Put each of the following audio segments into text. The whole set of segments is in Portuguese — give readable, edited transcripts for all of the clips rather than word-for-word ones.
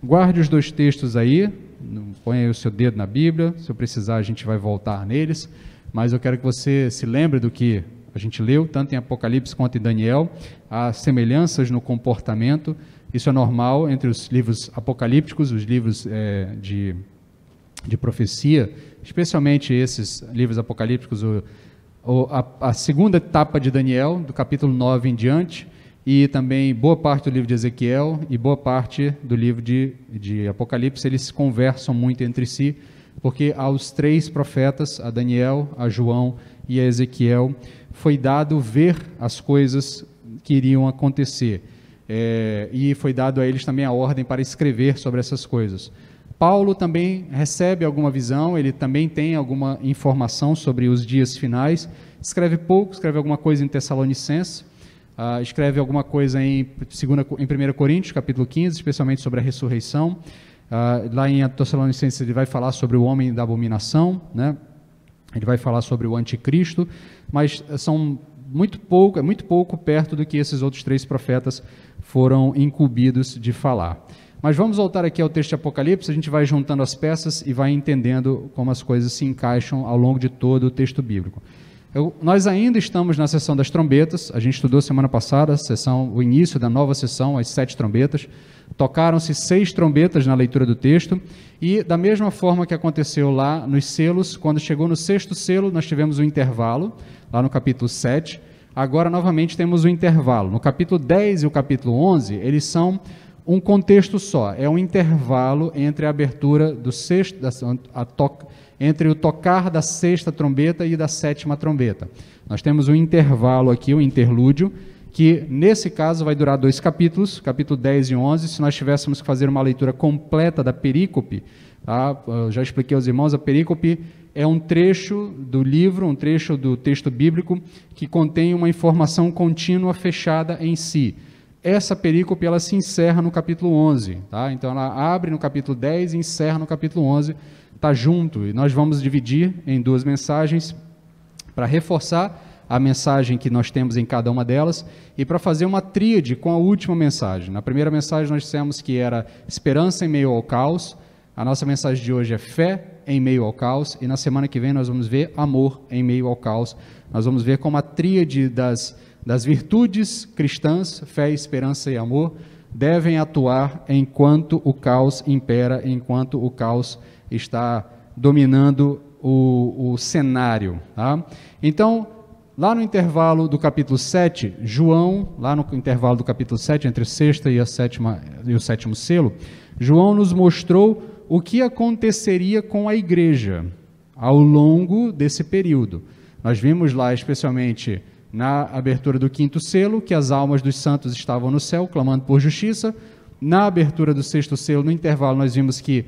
Guarde os dois textos aí, põe aí o seu dedo na Bíblia, se eu precisar a gente vai voltar neles, mas eu quero que você se lembre do que a gente leu, tanto em Apocalipse quanto em Daniel, há semelhanças no comportamento. Isso é normal entre os livros apocalípticos, os livros de profecia, especialmente esses livros apocalípticos, a segunda etapa de Daniel, do capítulo 9 em diante, e também boa parte do livro de Ezequiel e boa parte do livro de Apocalipse, eles conversam muito entre si, porque aos três profetas, a Daniel, a João e a Ezequiel, foi dado ver as coisas que iriam acontecer, e foi dado a eles também a ordem para escrever sobre essas coisas. Paulo também recebe alguma visão, ele também tem alguma informação sobre os dias finais, escreve pouco, escreve alguma coisa em Tessalonicenses, escreve alguma coisa em 1 Coríntios, capítulo 15, especialmente sobre a ressurreição. Lá em Tessalonicenses ele vai falar sobre o homem da abominação, né? Ele vai falar sobre o anticristo, mas são muito pouco perto do que esses outros três profetas foram incumbidos de falar. Mas vamos voltar aqui ao texto de Apocalipse, a gente vai juntando as peças e vai entendendo como as coisas se encaixam ao longo de todo o texto bíblico. Nós ainda estamos na sessão das trombetas, a gente estudou semana passada, o início da nova sessão, as 7 trombetas, tocaram-se 6 trombetas na leitura do texto, e da mesma forma que aconteceu lá nos selos, quando chegou no 6º selo, nós tivemos um intervalo, lá no capítulo 7, agora novamente temos um intervalo. No capítulo 10 e o capítulo 11, eles são um contexto só, é um intervalo entre a abertura do entre o tocar da 6ª trombeta e da 7ª trombeta. Nós temos um intervalo aqui, um interlúdio, que nesse caso vai durar 2 capítulos, capítulo 10 e 11, se nós tivéssemos que fazer uma leitura completa da perícope, tá? Eu já expliquei aos irmãos, a perícope é um trecho do livro, um trecho do texto bíblico, que contém uma informação contínua fechada em si. Essa perícope, ela se encerra no capítulo 11, tá? Então ela abre no capítulo 10 e encerra no capítulo 11, está junto, e nós vamos dividir em 2 mensagens para reforçar a mensagem que nós temos em cada uma delas e para fazer uma tríade com a última mensagem. Na primeira mensagem nós dissemos que era esperança em meio ao caos, a nossa mensagem de hoje é fé em meio ao caos, e na semana que vem nós vamos ver amor em meio ao caos. Nós vamos ver como a tríade das virtudes cristãs, fé, esperança e amor, devem atuar enquanto o caos impera, enquanto o caos está dominando o cenário. Tá? Então, lá no intervalo do capítulo 7, João, lá no intervalo do capítulo 7, entre a 6ª e o 7º selo, João nos mostrou o que aconteceria com a igreja ao longo desse período. Nós vimos lá, especialmente na abertura do 5º selo, que as almas dos santos estavam no céu, clamando por justiça. Na abertura do 6º selo, no intervalo, nós vimos que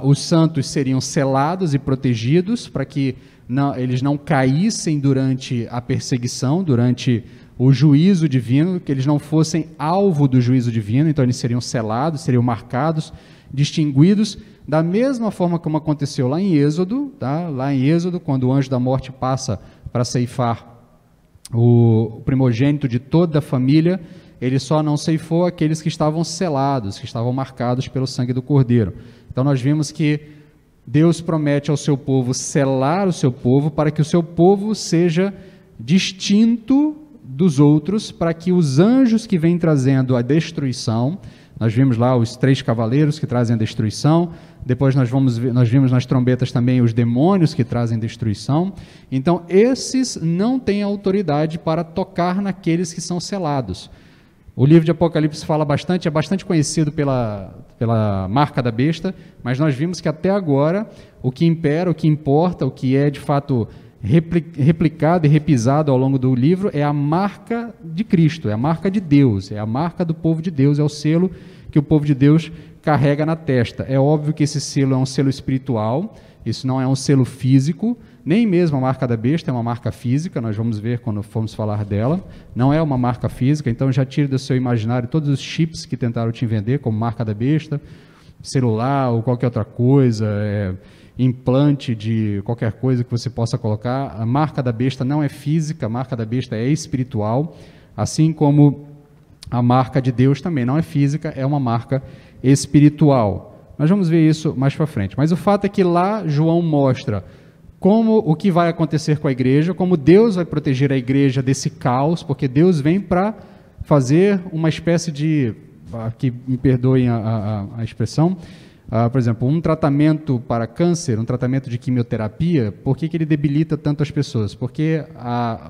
os santos seriam selados e protegidos para que eles não caíssem durante a perseguição, durante o juízo divino, que eles não fossem alvo do juízo divino. Então eles seriam selados, seriam marcados, distinguidos, da mesma forma como aconteceu lá em Êxodo, tá? Lá em Êxodo, quando o anjo da morte passa para ceifar o primogênito de toda a família, ele só não ceifou aqueles que estavam selados, que estavam marcados pelo sangue do Cordeiro. Então nós vimos que Deus promete ao seu povo selar o seu povo para que o seu povo seja distinto dos outros, para que os anjos que vêm trazendo a destruição, nós vimos lá os 3 cavaleiros que trazem a destruição, depois nós vimos nas trombetas também os demônios que trazem destruição. Então esses não têm autoridade para tocar naqueles que são selados. O livro de Apocalipse fala bastante, é bastante conhecido pela marca da besta, mas nós vimos que até agora o que impera, o que importa, o que é de fato replicado e repisado ao longo do livro é a marca de Cristo, é a marca de Deus, é a marca do povo de Deus, é o selo que o povo de Deus carrega na testa. É óbvio que esse selo é um selo espiritual, isso não é um selo físico, nem mesmo a marca da besta é uma marca física, nós vamos ver quando formos falar dela, não é uma marca física, então já tire do seu imaginário todos os chips que tentaram te vender como marca da besta, celular ou qualquer outra coisa, implante de qualquer coisa que você possa colocar. A marca da besta não é física, a marca da besta é espiritual, assim como a marca de Deus também não é física, é uma marca espiritual. Nós vamos ver isso mais para frente. Mas o fato é que lá João mostra o que vai acontecer com a igreja, como Deus vai proteger a igreja desse caos, porque Deus vem para fazer uma espécie de, que me perdoem a expressão, por exemplo, um tratamento para câncer, um tratamento de quimioterapia. Por que ele debilita tanto as pessoas? Porque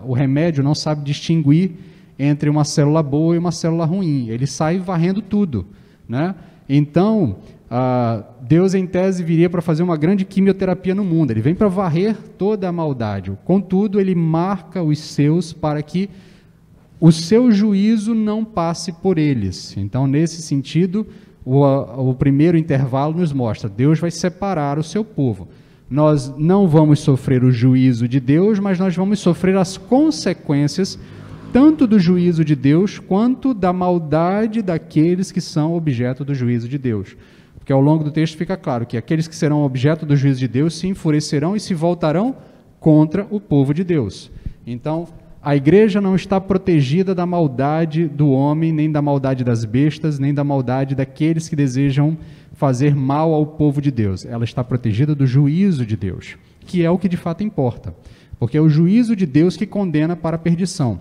o remédio não sabe distinguir entre uma célula boa e uma célula ruim, ele sai varrendo tudo, né? Então, Deus em tese viria para fazer uma grande quimioterapia no mundo, ele vem para varrer toda a maldade, contudo ele marca os seus para que o seu juízo não passe por eles. Então, nesse sentido, o primeiro intervalo nos mostra, Deus vai separar o seu povo. Nós não vamos sofrer o juízo de Deus, mas nós vamos sofrer as consequências tanto do juízo de Deus, quanto da maldade daqueles que são objeto do juízo de Deus. Porque ao longo do texto fica claro que aqueles que serão objeto do juízo de Deus se enfurecerão e se voltarão contra o povo de Deus. Então, a igreja não está protegida da maldade do homem, nem da maldade das bestas, nem da maldade daqueles que desejam fazer mal ao povo de Deus. Ela está protegida do juízo de Deus, que é o que de fato importa. Porque é o juízo de Deus que condena para a perdição.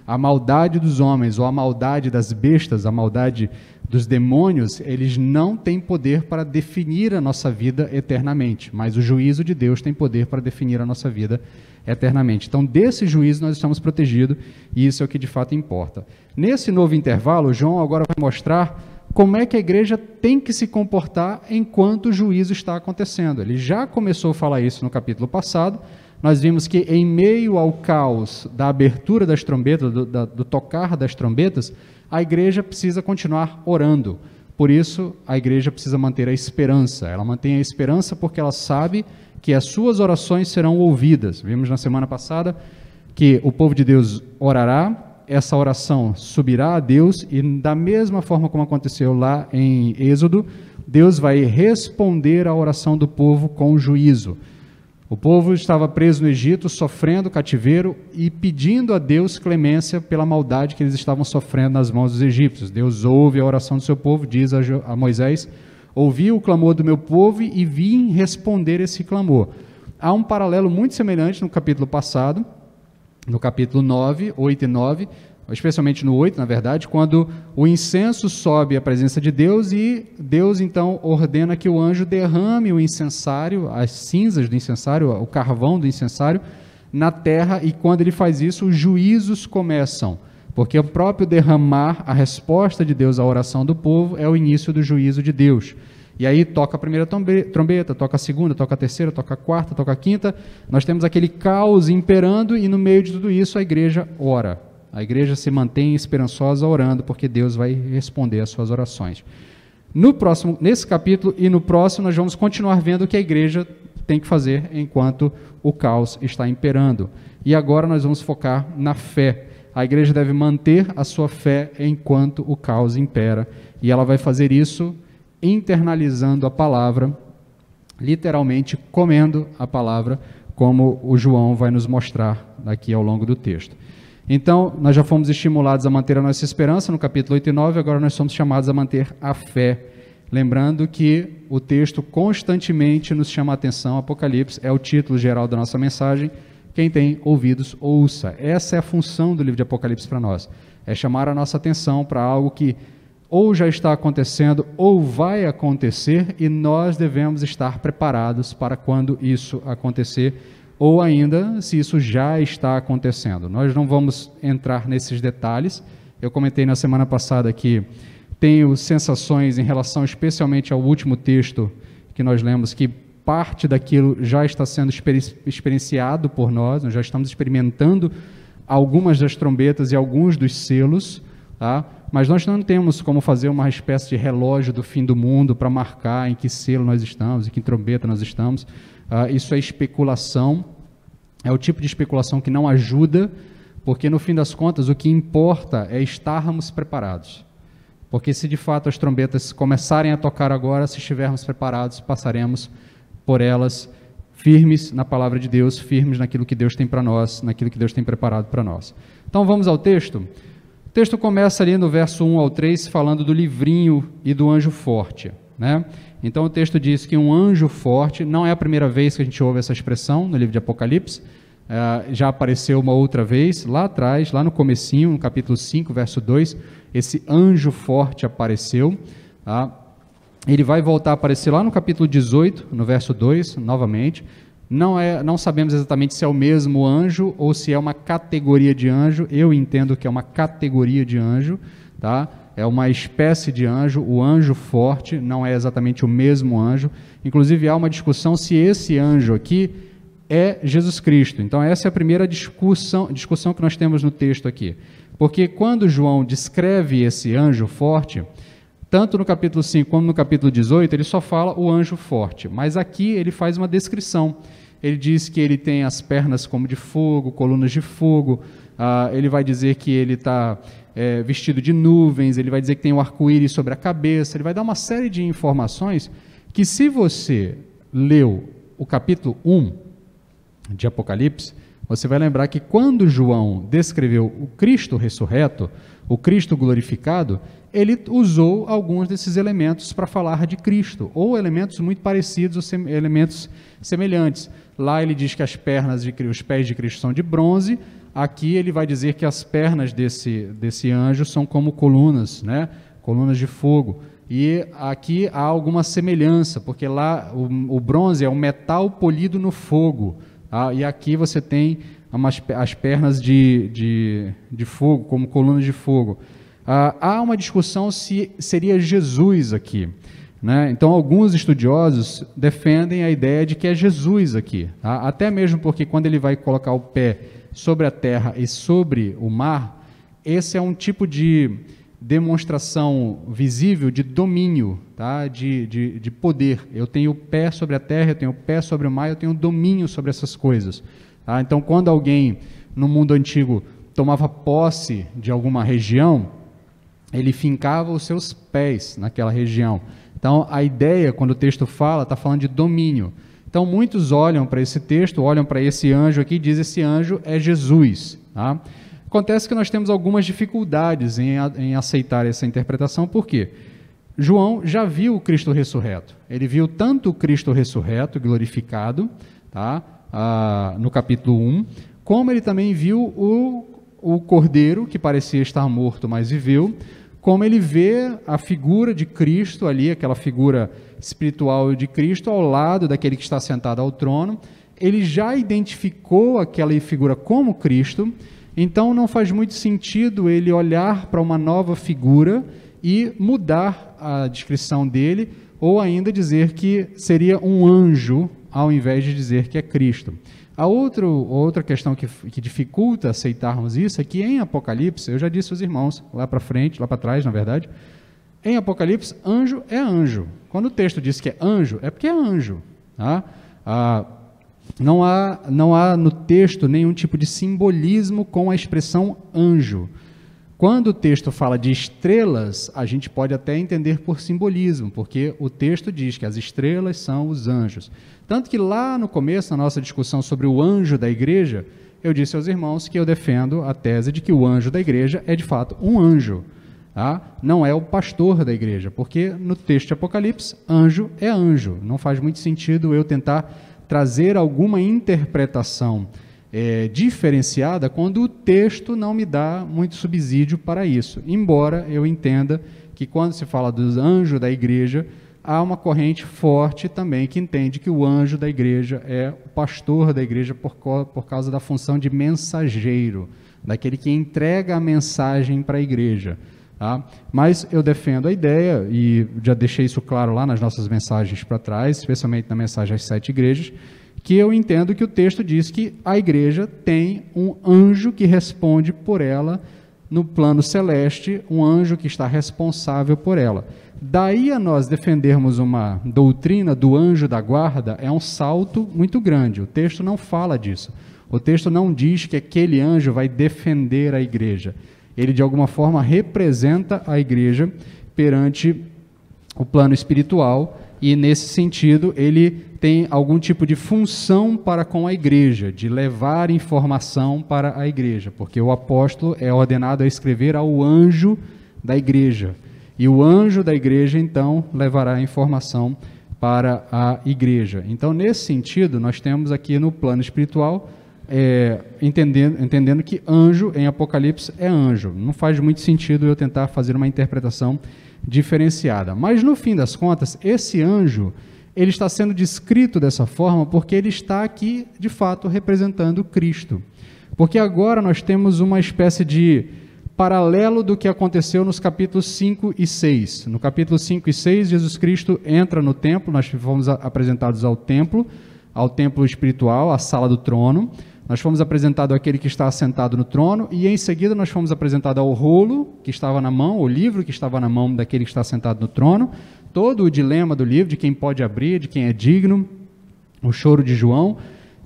A maldade dos homens, ou a maldade das bestas, a maldade dos demônios, eles não têm poder para definir a nossa vida eternamente, mas o juízo de Deus tem poder para definir a nossa vida eternamente. Então, desse juízo nós estamos protegidos, e isso é o que de fato importa. Nesse novo intervalo, João agora vai mostrar como é que a igreja tem que se comportar enquanto o juízo está acontecendo. Ele já começou a falar isso no capítulo passado. Nós vimos que em meio ao caos da abertura das trombetas, do tocar das trombetas, a igreja precisa continuar orando. Por isso, a igreja precisa manter a esperança. Ela mantém a esperança porque ela sabe que as suas orações serão ouvidas. Vimos na semana passada que o povo de Deus orará, essa oração subirá a Deus e da mesma forma como aconteceu lá em Êxodo, Deus vai responder à oração do povo com juízo. O povo estava preso no Egito, sofrendo cativeiro e pedindo a Deus clemência pela maldade que eles estavam sofrendo nas mãos dos egípcios. Deus ouve a oração do seu povo, diz a Moisés, ouvi o clamor do meu povo e vim responder esse clamor. Há um paralelo muito semelhante no capítulo passado, no capítulo 9, 8 e 9, especialmente no 8, na verdade, quando o incenso sobe à presença de Deus e Deus então ordena que o anjo derrame o incensário, as cinzas do incensário, o carvão do incensário, na terra, e quando ele faz isso, os juízos começam, porque o próprio derramar, a resposta de Deus à oração do povo, é o início do juízo de Deus. E aí toca a primeira trombeta, toca a segunda, toca a terceira, toca a quarta, toca a quinta, nós temos aquele caos imperando e no meio de tudo isso a igreja ora. A igreja se mantém esperançosa orando, porque Deus vai responder às suas orações. Nesse capítulo e no próximo, nós vamos continuar vendo o que a igreja tem que fazer enquanto o caos está imperando. E agora nós vamos focar na fé. A igreja deve manter a sua fé enquanto o caos impera. E ela vai fazer isso internalizando a palavra, literalmente comendo a palavra, como o João vai nos mostrar aqui ao longo do texto. Então, nós já fomos estimulados a manter a nossa esperança no capítulo 8 e 9, agora nós somos chamados a manter a fé. Lembrando que o texto constantemente nos chama a atenção, Apocalipse é o título geral da nossa mensagem, quem tem ouvidos, ouça. Essa é a função do livro de Apocalipse para nós, é chamar a nossa atenção para algo que ou já está acontecendo ou vai acontecer e nós devemos estar preparados para quando isso acontecer, ou ainda se isso já está acontecendo. Nós não vamos entrar nesses detalhes. Eu comentei na semana passada que tenho sensações em relação especialmente ao último texto que nós lemos, que parte daquilo já está sendo experienciado por nós já estamos experimentando algumas das trombetas e alguns dos selos, tá? Mas nós não temos como fazer uma espécie de relógio do fim do mundo para marcar em que selo nós estamos, em que trombeta nós estamos. Isso é especulação, é o tipo de especulação que não ajuda, porque no fim das contas o que importa é estarmos preparados. Porque se de fato as trombetas começarem a tocar agora, se estivermos preparados, passaremos por elas firmes na palavra de Deus, firmes naquilo que Deus tem para nós, naquilo que Deus tem preparado para nós. Então vamos ao texto. texto começa ali no verso 1 ao 3, falando do livrinho e do anjo forte, né? Então o texto diz que um anjo forte, não é a primeira vez que a gente ouve essa expressão no livro de Apocalipse, já apareceu uma outra vez, lá atrás, lá no comecinho, no capítulo 5, verso 2, esse anjo forte apareceu, tá? Ele vai voltar a aparecer lá no capítulo 18, no verso 2, novamente. Não sabemos exatamente se é o mesmo anjo ou se é uma categoria de anjo. Eu entendo que é uma categoria de anjo, tá? É uma espécie de anjo, o anjo forte, não é exatamente o mesmo anjo. Inclusive há uma discussão se esse anjo aqui é Jesus Cristo. Então essa é a primeira discussão que nós temos no texto aqui. Porque quando João descreve esse anjo forte, tanto no capítulo 5 como no capítulo 18, ele só fala o anjo forte, mas aqui ele faz uma descrição. Ele diz que ele tem as pernas como de fogo, colunas de fogo, ele vai dizer que ele está vestido de nuvens, ele vai dizer que tem um arco-íris sobre a cabeça, ele vai dar uma série de informações que, se você leu o capítulo 1 de Apocalipse, você vai lembrar que quando João descreveu o Cristo ressurreto, o Cristo glorificado, ele usou alguns desses elementos para falar de Cristo, ou elementos muito parecidos, ou elementos semelhantes. Lá ele diz que os pés de Cristo são de bronze, aqui ele vai dizer que as pernas desse anjo são como colunas, né? Colunas de fogo. E aqui há alguma semelhança, porque lá o bronze é um metal polido no fogo, tá? E aqui você tem as pernas de fogo, como colunas de fogo. Há uma discussão se seria Jesus aqui, né? Então alguns estudiosos defendem a ideia de que é Jesus aqui, tá? Até mesmo porque quando ele vai colocar o pé sobre a terra e sobre o mar, esse é um tipo de demonstração visível de domínio, tá? de poder. Eu tenho o pé sobre a terra, eu tenho o pé sobre o mar, eu tenho domínio sobre essas coisas, tá? Então quando alguém no mundo antigo tomava posse de alguma região, ele fincava os seus pés naquela região. Então, a ideia, quando o texto fala, está falando de domínio. Então, muitos olham para esse texto, olham para esse anjo aqui e dizem: esse anjo é Jesus. Tá? Acontece que nós temos algumas dificuldades em aceitar essa interpretação. Por quê? João já viu o Cristo ressurreto. Ele viu tanto o Cristo ressurreto, glorificado, tá? No capítulo 1, como ele também viu o Cordeiro, que parecia estar morto, mas viveu, como ele vê a figura de Cristo ali, aquela figura espiritual de Cristo, ao lado daquele que está sentado ao trono. Ele já identificou aquela figura como Cristo, então não faz muito sentido ele olhar para uma nova figura e mudar a descrição dele, ou ainda dizer que seria um anjo, ao invés de dizer que é Cristo. A outra questão que dificulta aceitarmos isso é que em Apocalipse, eu já disse aos irmãos, lá para frente, lá para trás, na verdade, em Apocalipse, anjo é anjo. Quando o texto diz que é anjo, é porque é anjo. Tá? Não há no texto nenhum tipo de simbolismo com a expressão anjo. Quando o texto fala de estrelas, a gente pode até entender por simbolismo, porque o texto diz que as estrelas são os anjos. Tanto que lá no começo, na nossa discussão sobre o anjo da igreja, eu disse aos irmãos que eu defendo a tese de que o anjo da igreja é de fato um anjo, tá? Não é o pastor da igreja, porque no texto de Apocalipse, anjo é anjo. Não faz muito sentido eu tentar trazer alguma interpretação diferenciada quando o texto não me dá muito subsídio para isso, embora eu entenda que quando se fala do anjo da igreja, há uma corrente forte também que entende que o anjo da igreja é o pastor da igreja por causa da função de mensageiro, daquele que entrega a mensagem para a igreja. Tá? Mas eu defendo a ideia, e já deixei isso claro lá nas nossas mensagens para trás, especialmente na mensagem às 7 igrejas, que eu entendo que o texto diz que a igreja tem um anjo que responde por ela no plano celeste, um anjo que está responsável por ela. Daí a nós defendermos uma doutrina do anjo da guarda é um salto muito grande. O texto não fala disso. O texto não diz que aquele anjo vai defender a igreja. Ele, de alguma forma, representa a igreja perante o plano espiritual, e nesse sentido ele tem algum tipo de função para com a igreja, de levar informação para a igreja, porque o apóstolo é ordenado a escrever ao anjo da igreja, e o anjo da igreja então levará a informação para a igreja. Então, nesse sentido, nós temos aqui no plano espiritual, entendendo que anjo em Apocalipse é anjo. Não faz muito sentido eu tentar fazer uma interpretação diferenciada. Mas, no fim das contas, esse anjo, ele está sendo descrito dessa forma porque ele está aqui, de fato, representando Cristo. Porque agora nós temos uma espécie de paralelo do que aconteceu nos capítulos 5 e 6. No capítulo 5 e 6, Jesus Cristo entra no templo, nós fomos apresentados ao templo espiritual, à sala do trono. Nós fomos apresentados àquele que está assentado no trono, e em seguida nós fomos apresentados ao rolo que estava na mão, o livro que estava na mão daquele que está sentado no trono, todo o dilema do livro, de quem pode abrir, de quem é digno, o choro de João,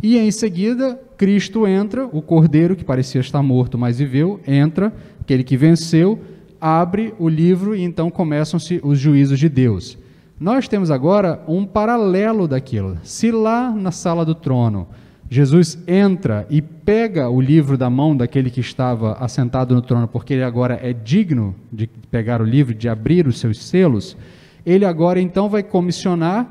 e em seguida Cristo entra, o cordeiro que parecia estar morto, mas viveu, entra, aquele que venceu, abre o livro e então começam-se os juízos de Deus. Nós temos agora um paralelo daquilo. Se lá na sala do trono Jesus entra e pega o livro da mão daquele que estava assentado no trono, porque ele agora é digno de pegar o livro, de abrir os seus selos, ele agora então vai comissionar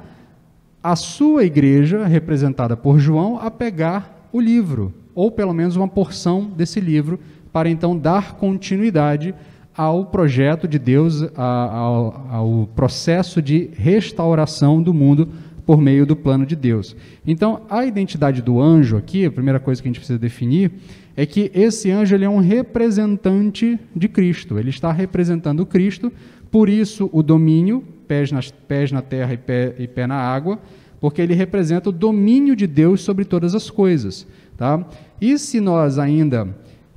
a sua igreja, representada por João, a pegar o livro, ou pelo menos uma porção desse livro, para então dar continuidade ao projeto de Deus, ao processo de restauração do mundo por meio do plano de Deus. Então, a identidade do anjo aqui, a primeira coisa que a gente precisa definir, é que esse anjo ele é um representante de Cristo, ele está representando Cristo, por isso o domínio, pés na terra e pé na água, porque ele representa o domínio de Deus sobre todas as coisas. Tá? E se nós ainda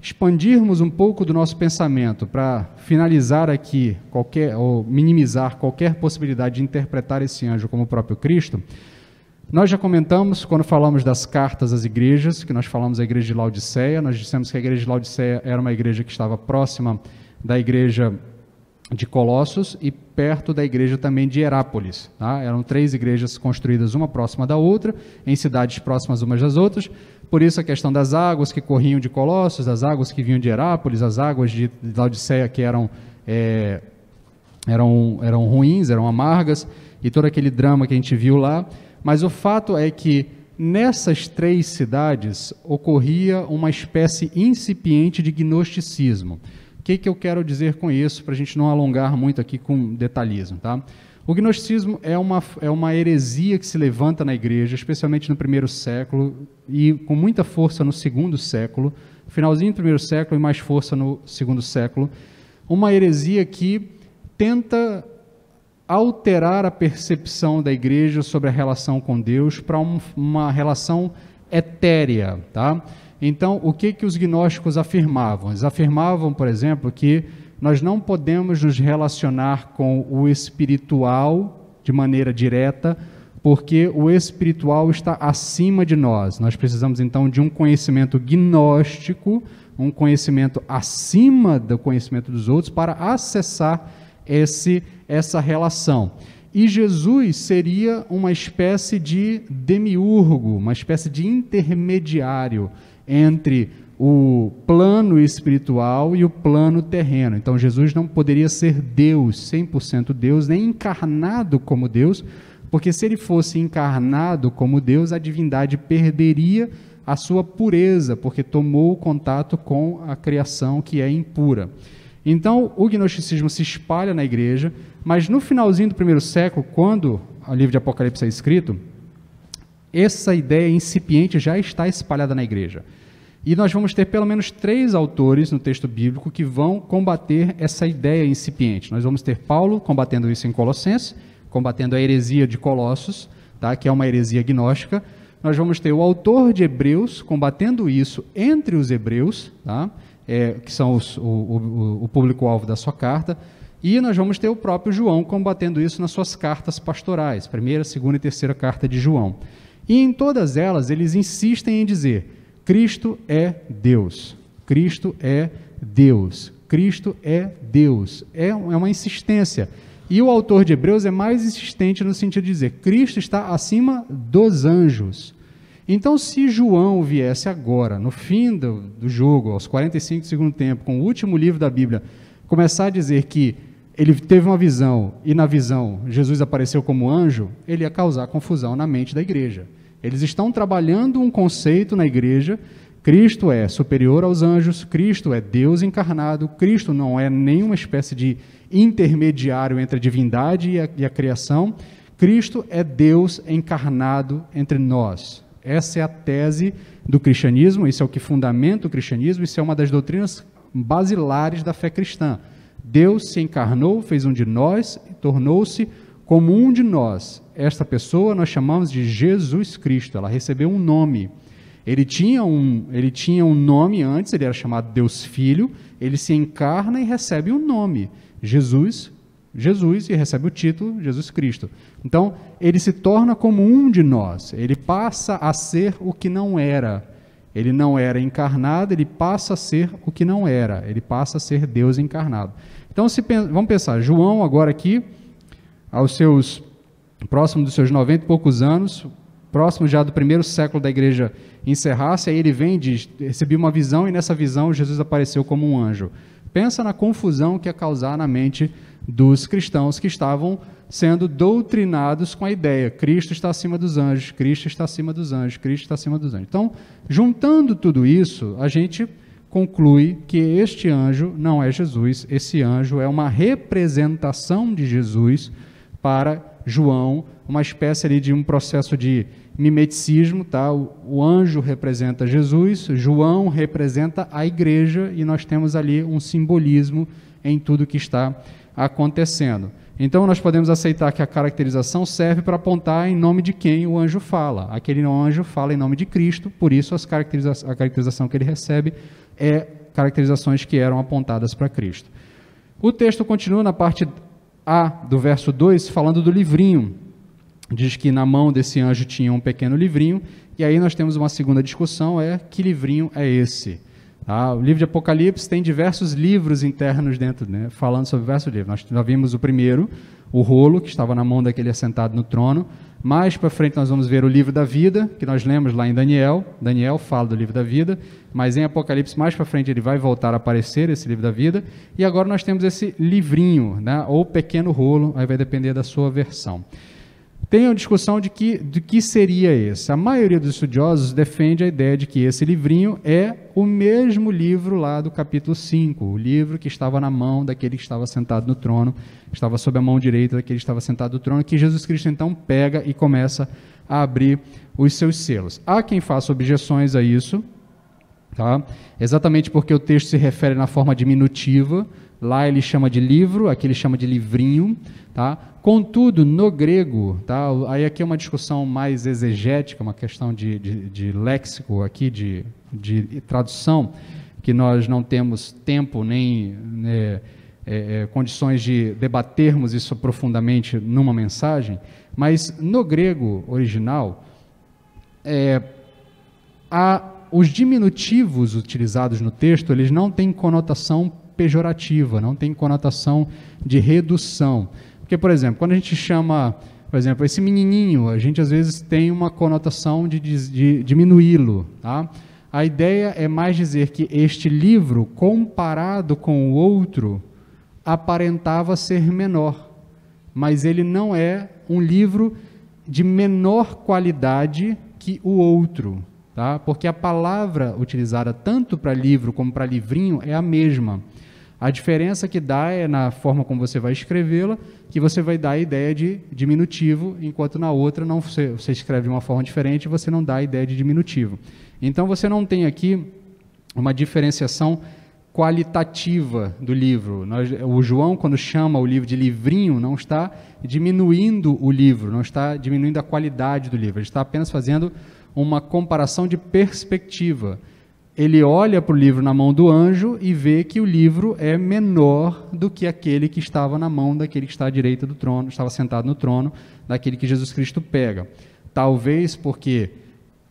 expandirmos um pouco do nosso pensamento para finalizar aqui ou minimizar qualquer possibilidade de interpretar esse anjo como o próprio Cristo, nós já comentamos, quando falamos das cartas às igrejas, que nós falamos da igreja de Laodiceia, nós dissemos que a igreja de Laodiceia era uma igreja que estava próxima da igreja de Colossos e perto da igreja também de Herápolis. Tá? Eram 3 igrejas construídas uma próxima da outra, em cidades próximas umas das outras. Por isso a questão das águas que corriam de Colossos, das águas que vinham de Herápolis, as águas de Laodiceia que eram ruins, eram amargas, e todo aquele drama que a gente viu lá. Mas o fato é que nessas 3 cidades ocorria uma espécie incipiente de gnosticismo. O que eu quero dizer com isso, para a gente não alongar muito aqui com detalhismo, tá? O gnosticismo é uma heresia que se levanta na igreja, especialmente no 1º século, e com muita força no 2º século, finalzinho do 1º século e mais força no 2º século, uma heresia que tenta alterar a percepção da igreja sobre a relação com Deus para uma relação etérea, tá? Então, o que os gnósticos afirmavam? Eles afirmavam, por exemplo, que nós não podemos nos relacionar com o espiritual de maneira direta, porque o espiritual está acima de nós. Nós precisamos, então, de um conhecimento gnóstico, um conhecimento acima do conhecimento dos outros, para acessar essa relação. E Jesus seria uma espécie de demiurgo, uma espécie de intermediário entre o plano espiritual e o plano terreno. Então, Jesus não poderia ser Deus, 100% Deus, nem encarnado como Deus, porque se ele fosse encarnado como Deus, a divindade perderia a sua pureza, porque tomou contato com a criação que é impura. Então, o gnosticismo se espalha na igreja, mas no finalzinho do 1º século, quando o livro de Apocalipse é escrito, essa ideia incipiente já está espalhada na igreja. E nós vamos ter pelo menos 3 autores no texto bíblico que vão combater essa ideia incipiente. Nós vamos ter Paulo combatendo isso em Colossenses, combatendo a heresia de Colossos, tá? Que é uma heresia gnóstica. Nós vamos ter o autor de Hebreus combatendo isso entre os hebreus, tá? Que são o público-alvo da sua carta. E nós vamos ter o próprio João combatendo isso nas suas cartas pastorais, 1ª, 2ª e 3ª carta de João. E em todas elas, eles insistem em dizer: Cristo é Deus, Cristo é Deus, Cristo é Deus. É uma insistência. E o autor de Hebreus é mais insistente no sentido de dizer, Cristo está acima dos anjos. Então, se João viesse agora, no fim do jogo, aos 45 do segundo tempo, com o último livro da Bíblia, começar a dizer que ele teve uma visão, e na visão Jesus apareceu como anjo, ele ia causar confusão na mente da igreja. Eles estão trabalhando um conceito na igreja, Cristo é superior aos anjos, Cristo é Deus encarnado, Cristo não é nenhuma espécie de intermediário entre a divindade e a criação, Cristo é Deus encarnado entre nós. Essa é a tese do cristianismo, isso é o que fundamenta o cristianismo, isso é uma das doutrinas basilares da fé cristã. Deus se encarnou, fez um de nós e tornou-se como um de nós. Esta pessoa nós chamamos de Jesus Cristo, ela recebeu um nome. Ele tinha um nome antes, ele era chamado Deus Filho, ele se encarna e recebe um nome, Jesus, e recebe o título Jesus Cristo. Então, ele se torna como um de nós, ele passa a ser o que não era. Ele não era encarnado, ele passa a ser o que não era, ele passa a ser Deus encarnado. Então, vamos pensar, João agora aqui, próximo dos seus 90 e poucos anos, próximo já do primeiro século da igreja encerrar-se, aí ele vem e diz, recebi uma visão e nessa visão Jesus apareceu como um anjo. Pensa na confusão que ia causar na mente dos cristãos que estavam sendo doutrinados com a ideia, Cristo está acima dos anjos, Cristo está acima dos anjos, Cristo está acima dos anjos. Então, juntando tudo isso, a gente conclui que este anjo não é Jesus, esse anjo é uma representação de Jesus para João, uma espécie ali de um processo de mimeticismo, tá? O anjo representa Jesus, João representa a igreja e nós temos ali um simbolismo em tudo que está acontecendo. Então nós podemos aceitar que a caracterização serve para apontar em nome de quem o anjo fala. Aquele anjo fala em nome de Cristo, por isso a caracterização que ele recebe é caracterizações que eram apontadas para Cristo. O texto continua na parte A do verso 2, falando do livrinho. Diz que na mão desse anjo tinha um pequeno livrinho, e aí nós temos uma segunda discussão, que livrinho é esse? O livro de Apocalipse tem diversos livros internos dentro, né, falando sobre diversos livros. Nós já vimos o primeiro, o rolo, que estava na mão daquele assentado no trono. Mais para frente nós vamos ver o livro da vida, que nós lemos lá em Daniel. Daniel fala do livro da vida, mas em Apocalipse mais para frente ele vai voltar a aparecer, esse livro da vida. E agora nós temos esse livrinho, né, ou pequeno rolo, aí vai depender da sua versão. Tem a discussão de que seria esse. A maioria dos estudiosos defende a ideia de que esse livrinho é o mesmo livro lá do capítulo 5, o livro que estava na mão daquele que estava sentado no trono, estava sob a mão direita daquele que estava sentado no trono, que Jesus Cristo então pega e começa a abrir os seus selos. Há quem faça objeções a isso, tá? Exatamente porque o texto se refere na forma diminutiva, lá ele chama de livro, aqui ele chama de livrinho, tá? Contudo, no grego, tá? Aí aqui é uma discussão mais exegética, uma questão de léxico aqui, de tradução, que nós não temos tempo nem condições de debatermos isso profundamente numa mensagem, mas no grego original, os diminutivos utilizados no texto, eles não têm conotação pejorativa, não têm conotação de redução. Porque, por exemplo, quando a gente chama, por exemplo, esse menininho, a gente às vezes tem uma conotação de diminuí-lo, tá? A ideia é mais dizer que este livro, comparado com o outro, aparentava ser menor, mas ele não é um livro de menor qualidade que o outro, tá? Porque a palavra utilizada tanto para livro como para livrinho é a mesma. A diferença que dá é na forma como você vai escrevê-la, que você vai dar a ideia de diminutivo, enquanto na outra você escreve de uma forma diferente e você não dá a ideia de diminutivo. Então você não tem aqui uma diferenciação qualitativa do livro. O João, quando chama o livro de livrinho, não está diminuindo o livro, não está diminuindo a qualidade do livro, ele está apenas fazendo uma comparação de perspectiva. Ele olha para o livro na mão do anjo e vê que o livro é menor do que aquele que estava na mão daquele que está à direita do trono, estava sentado no trono, daquele que Jesus Cristo pega. Talvez porque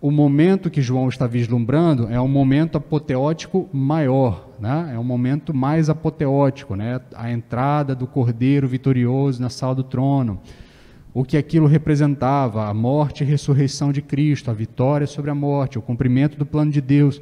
o momento que João está vislumbrando é um momento apoteótico maior, né? É um momento mais apoteótico, né? A entrada do Cordeiro vitorioso na sala do trono, o que aquilo representava, a morte e ressurreição de Cristo, a vitória sobre a morte, o cumprimento do plano de Deus,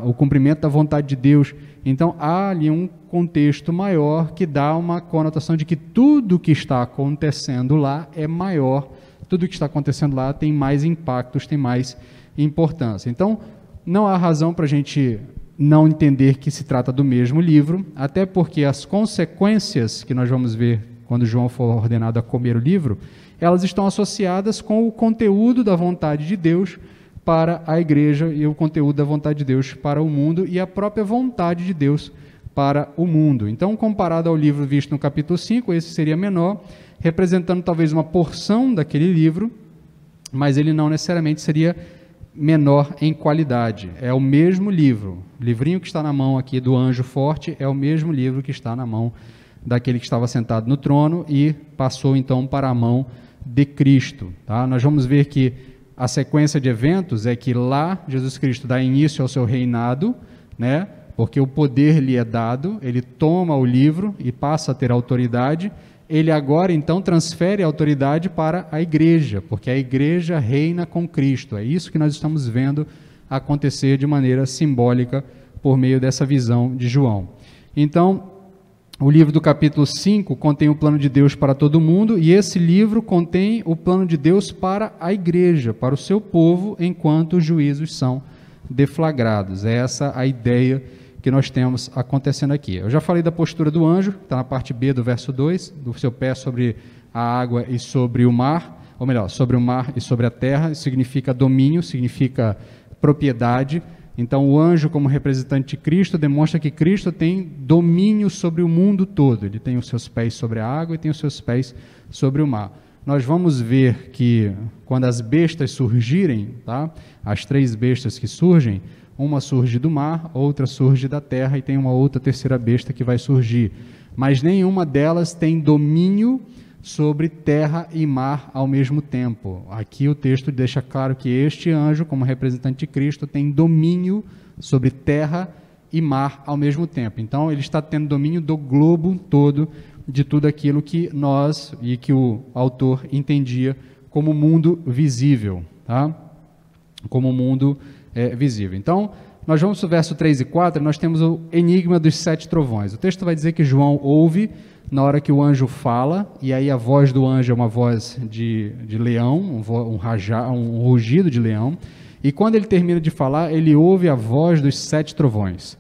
o cumprimento da vontade de Deus. Então, há ali um contexto maior que dá uma conotação de que tudo que está acontecendo lá é maior, tudo que está acontecendo lá tem mais impactos, tem mais importância. Então, não há razão para a gente não entender que se trata do mesmo livro, até porque as consequências que nós vamos ver quando João for ordenado a comer o livro, elas estão associadas com o conteúdo da vontade de Deus para a igreja e o conteúdo da vontade de Deus para o mundo e a própria vontade de Deus para o mundo. Então, comparado ao livro visto no capítulo 5, esse seria menor, representando talvez uma porção daquele livro, mas ele não necessariamente seria menor em qualidade. É o mesmo livro. O livrinho que está na mão aqui do anjo forte é o mesmo livro que está na mão daquele que estava sentado no trono e passou então para a mão de Cristo. Tá? Nós vamos ver que a sequência de eventos é que lá Jesus Cristo dá início ao seu reinado, né? Porque o poder lhe é dado, ele toma o livro e passa a ter autoridade. Ele agora, então, transfere a autoridade para a igreja, porque a igreja reina com Cristo. É isso que nós estamos vendo acontecer de maneira simbólica por meio dessa visão de João. Então, o livro do capítulo 5 contém o plano de Deus para todo mundo, e esse livro contém o plano de Deus para a igreja, para o seu povo, enquanto os juízos são deflagrados. É essa a ideia que nós temos acontecendo aqui. Eu já falei da postura do anjo, está na parte B do verso 2, do seu pé sobre a água e sobre o mar, ou melhor, sobre o mar e sobre a terra. Isso significa domínio, significa propriedade. Então, o anjo, como representante de Cristo, demonstra que Cristo tem domínio sobre o mundo todo. Ele tem os seus pés sobre a água e tem os seus pés sobre o mar. Nós vamos ver que, quando as bestas surgirem, tá? As 3 bestas que surgem, uma surge do mar, outra surge da terra e tem uma outra terceira besta que vai surgir. Mas nenhuma delas tem domínio sobre terra e mar ao mesmo tempo. Aqui o texto deixa claro que este anjo, como representante de Cristo, tem domínio sobre terra e mar ao mesmo tempo. Então, ele está tendo domínio do globo todo, de tudo aquilo que nós e que o autor entendia como mundo visível, tá? Como mundo visível. Então, nós vamos para o verso 3 e 4, nós temos o enigma dos 7 trovões. O texto vai dizer que João ouve na hora que o anjo fala, e aí a voz do anjo é uma voz de leão, um rugido de leão, e quando ele termina de falar, ele ouve a voz dos 7 trovões.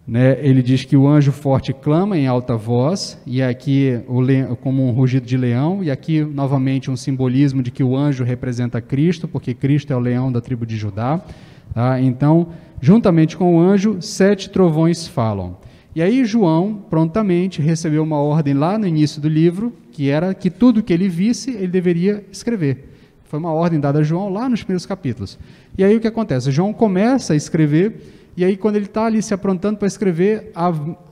Né? Ele diz que o anjo forte clama em alta voz, e aqui como um rugido de leão, e aqui novamente um simbolismo de que o anjo representa Cristo, porque Cristo é o leão da tribo de Judá. Tá? Então, juntamente com o anjo, 7 trovões falam. E aí João prontamente recebeu uma ordem lá no início do livro, que era que tudo que ele visse, ele deveria escrever. Foi uma ordem dada a João lá nos primeiros capítulos. E aí o que acontece? João começa a escrever, e aí quando ele está ali se aprontando para escrever,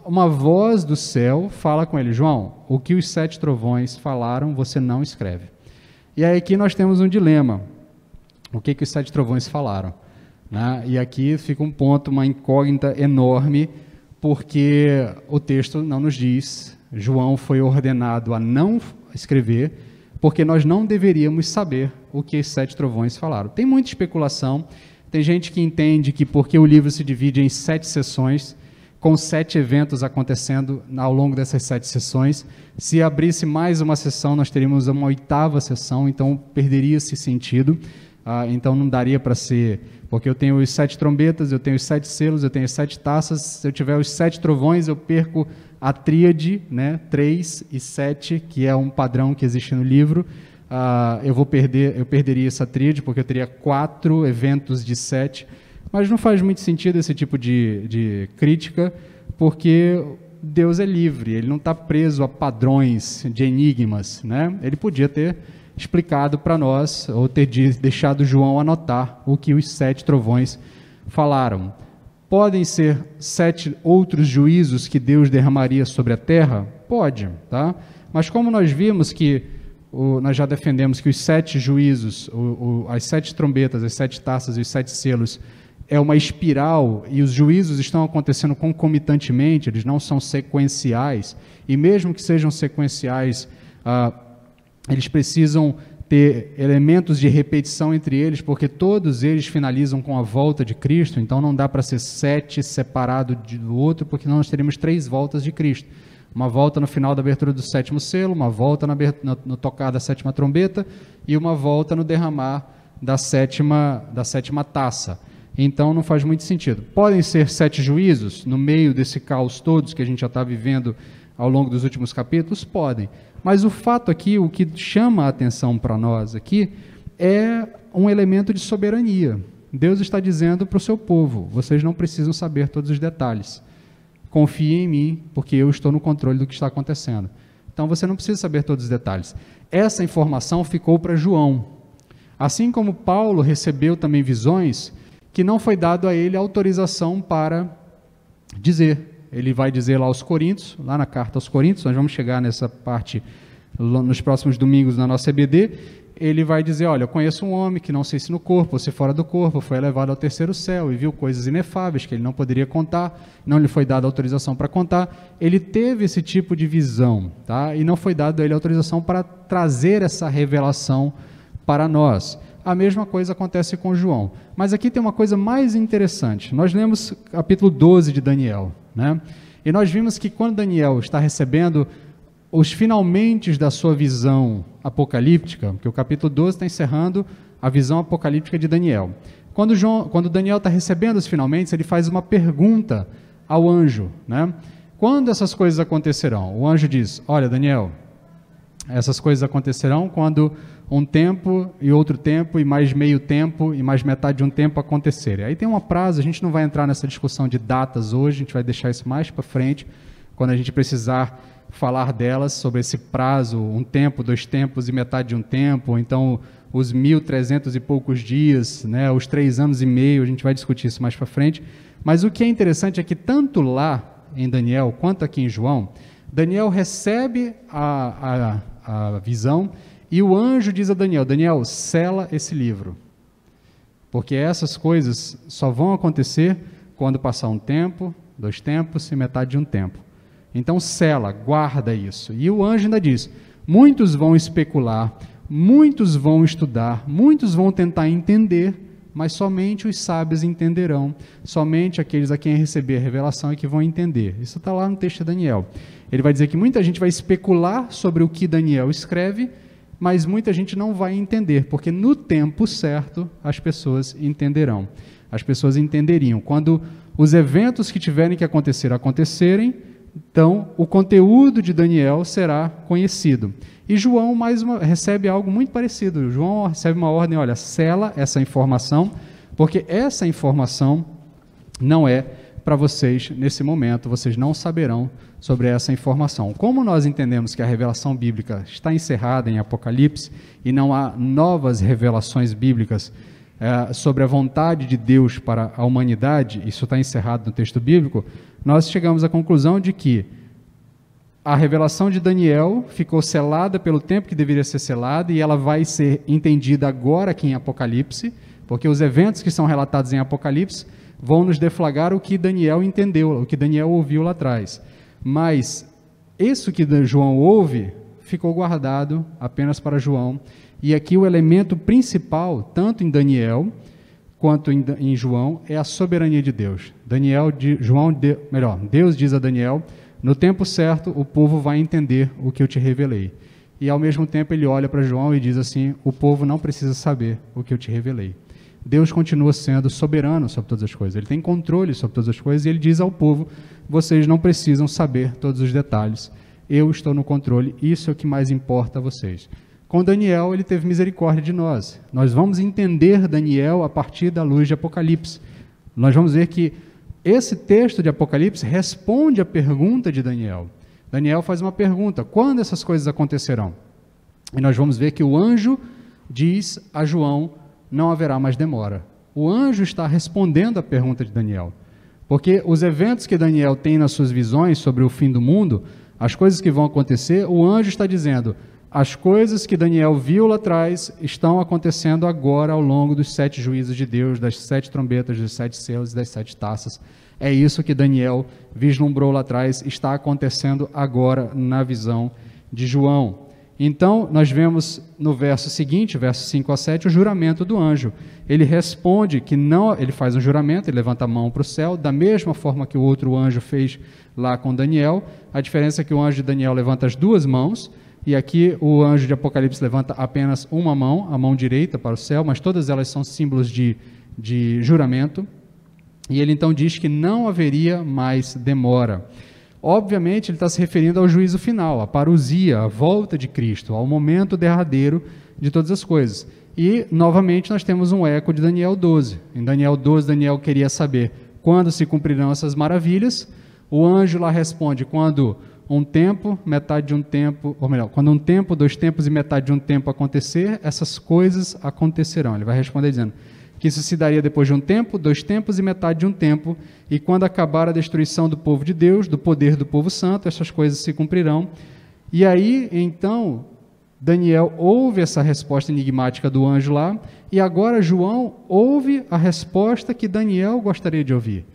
uma voz do céu fala com ele: João, o que os 7 trovões falaram, você não escreve. E aí aqui nós temos um dilema. O que os 7 trovões falaram? Né? E aqui fica um ponto, uma incógnita enorme, porque o texto não nos diz. João foi ordenado a não escrever, porque nós não deveríamos saber o que os 7 trovões falaram. Tem muita especulação, tem gente que entende que porque o livro se divide em 7 sessões, com 7 eventos acontecendo ao longo dessas 7 sessões, se abrisse mais uma sessão, nós teríamos uma 8ª sessão, então perderia esse sentido. Então não daria para ser, porque eu tenho os 7 trombetas, eu tenho os 7 selos, eu tenho as 7 taças, se eu tiver os 7 trovões, eu perco a tríade, né, 3 e 7, que é um padrão que existe no livro. Eu perderia essa tríade, porque eu teria 4 eventos de 7, mas não faz muito sentido esse tipo de crítica, porque Deus é livre, ele não está preso a padrões de enigmas, né? Ele podia ter explicado para nós, ou ter deixado João anotar o que os 7 trovões falaram. Podem ser 7 outros juízos que Deus derramaria sobre a terra? Pode, tá? Mas como nós vimos que nós já defendemos que os 7 juízos, as 7 trombetas, as 7 taças e os 7 selos é uma espiral e os juízos estão acontecendo concomitantemente, eles não são sequenciais, e mesmo que sejam sequenciais, eles precisam ter elementos de repetição entre eles, porque todos eles finalizam com a volta de Cristo, então não dá para ser 7 separado do outro, porque nós teríamos 3 voltas de Cristo. Uma volta no final da abertura do 7º selo, uma volta no tocar da 7ª trombeta e uma volta no derramar da sétima taça. Então não faz muito sentido. Podem ser 7 juízos no meio desse caos todos que a gente já está vivendo ao longo dos últimos capítulos? Podem. Mas o fato aqui, o que chama a atenção para nós aqui, é um elemento de soberania. Deus está dizendo para o seu povo, vocês não precisam saber todos os detalhes. Confie em mim, porque eu estou no controle do que está acontecendo. Então você não precisa saber todos os detalhes. Essa informação ficou para João. Assim como Paulo recebeu também visões, que não foi dado a ele autorização para dizer. Ele vai dizer lá aos Coríntios, lá na carta aos Coríntios, nós vamos chegar nessa parte nos próximos domingos na nossa EBD, ele vai dizer, olha, eu conheço um homem que não sei se no corpo ou se fora do corpo, foi elevado ao 3º céu e viu coisas inefáveis que ele não poderia contar, não lhe foi dada autorização para contar, ele teve esse tipo de visão, tá? E não foi dado a ele autorização para trazer essa revelação para nós. A mesma coisa acontece com João. Mas aqui tem uma coisa mais interessante. Nós lemos capítulo 12 de Daniel, né? E nós vimos que quando Daniel está recebendo os finalmente da sua visão apocalíptica, porque o capítulo 12 está encerrando a visão apocalíptica de Daniel. Quando Daniel está recebendo os finalmente, ele faz uma pergunta ao anjo, né? Quando essas coisas acontecerão? O anjo diz, olha, Daniel, essas coisas acontecerão quando um tempo e outro tempo e mais meio tempo e mais metade de um tempo acontecerem. Aí tem um prazo, a gente não vai entrar nessa discussão de datas hoje, a gente vai deixar isso mais para frente, quando a gente precisar falar delas, sobre esse prazo, um tempo, 2 tempos e metade de um tempo, ou então os 1.300 e poucos dias, né, os 3 anos e meio, a gente vai discutir isso mais para frente. Mas o que é interessante é que tanto lá em Daniel quanto aqui em João, Daniel recebe a visão e o anjo diz a Daniel, Daniel, sela esse livro, porque essas coisas só vão acontecer quando passar um tempo, 2 tempos e metade de um tempo. Então sela, guarda isso. E o anjo ainda diz, muitos vão especular, muitos vão estudar, muitos vão tentar entender, mas somente os sábios entenderão, somente aqueles a quem receber a revelação é que vão entender. Isso está lá no texto de Daniel. Ele vai dizer que muita gente vai especular sobre o que Daniel escreve, mas muita gente não vai entender, porque no tempo certo as pessoas entenderão. As pessoas entenderiam. Quando os eventos que tiverem que acontecerem, então o conteúdo de Daniel será conhecido. E João recebe algo muito parecido. João recebe uma ordem, olha, sela essa informação, porque essa informação não é para vocês nesse momento, vocês não saberão sobre essa informação. Como nós entendemos que a revelação bíblica está encerrada em Apocalipse e não há novas revelações bíblicas sobre a vontade de Deus para a humanidade, isso está encerrado no texto bíblico, nós chegamos à conclusão de que a revelação de Daniel ficou selada pelo tempo que deveria ser selada e ela vai ser entendida agora aqui em Apocalipse, porque os eventos que são relatados em Apocalipse vão nos deflagrar o que Daniel entendeu, o que Daniel ouviu lá atrás. Mas isso que João ouve ficou guardado apenas para João. E aqui o elemento principal, tanto em Daniel quanto em João, é a soberania de Deus. Deus diz a Daniel, no tempo certo o povo vai entender o que eu te revelei. E ao mesmo tempo ele olha para João e diz assim, o povo não precisa saber o que eu te revelei. Deus continua sendo soberano sobre todas as coisas, ele tem controle sobre todas as coisas e ele diz ao povo, vocês não precisam saber todos os detalhes, eu estou no controle, isso é o que mais importa a vocês. Com Daniel, ele teve misericórdia de nós. Nós vamos entender Daniel a partir da luz de Apocalipse. Nós vamos ver que esse texto de Apocalipse responde à pergunta de Daniel. Daniel faz uma pergunta, quando essas coisas acontecerão? E nós vamos ver que o anjo diz a João, não haverá mais demora. O anjo está respondendo à pergunta de Daniel. Porque os eventos que Daniel tem nas suas visões sobre o fim do mundo, as coisas que vão acontecer, o anjo está dizendo, as coisas que Daniel viu lá atrás estão acontecendo agora ao longo dos 7 juízos de Deus, das 7 trombetas, dos 7 selos e das 7 taças. É isso que Daniel vislumbrou lá atrás, está acontecendo agora na visão de João. Então, nós vemos no verso seguinte, verso 5 a 7, o juramento do anjo. Ele responde que não, ele faz um juramento, ele levanta a mão para o céu, da mesma forma que o outro anjo fez lá com Daniel. A diferença é que o anjo de Daniel levanta as 2 mãos, e aqui o anjo de Apocalipse levanta apenas uma mão, a mão direita para o céu, mas todas elas são símbolos de juramento. E ele então diz que não haveria mais demora. Obviamente, ele está se referindo ao juízo final, à parousia, à volta de Cristo, ao momento derradeiro de todas as coisas. E, novamente, nós temos um eco de Daniel 12. Em Daniel 12, Daniel queria saber quando se cumprirão essas maravilhas. O anjo lá responde, quando um tempo, metade de um tempo, ou melhor, quando um tempo, 2 tempos e metade de um tempo acontecer, essas coisas acontecerão. Ele vai responder dizendo que isso se daria depois de um tempo, 2 tempos e metade de um tempo, e quando acabar a destruição do povo de Deus, do poder do povo santo, essas coisas se cumprirão. E aí, então, Daniel ouve essa resposta enigmática do anjo lá, e agora João ouve a resposta que Daniel gostaria de ouvir.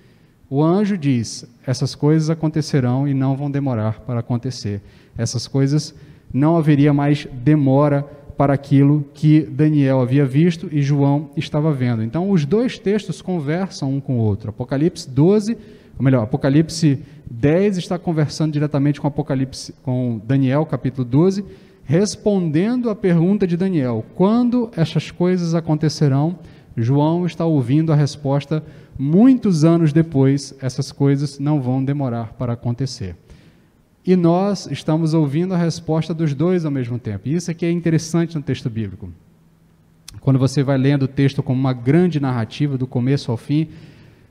O anjo diz, essas coisas acontecerão e não vão demorar para acontecer. Essas coisas, não haveria mais demora para aquilo que Daniel havia visto e João estava vendo. Então, os 2 textos conversam um com o outro. Apocalipse 12, ou melhor, Apocalipse 10 está conversando diretamente com Daniel, capítulo 12, respondendo à pergunta de Daniel. Quando essas coisas acontecerão? João está ouvindo a resposta muitos anos depois, essas coisas não vão demorar para acontecer. E nós estamos ouvindo a resposta dos 2 ao mesmo tempo. E isso aqui é interessante no texto bíblico. Quando você vai lendo o texto como uma grande narrativa, do começo ao fim,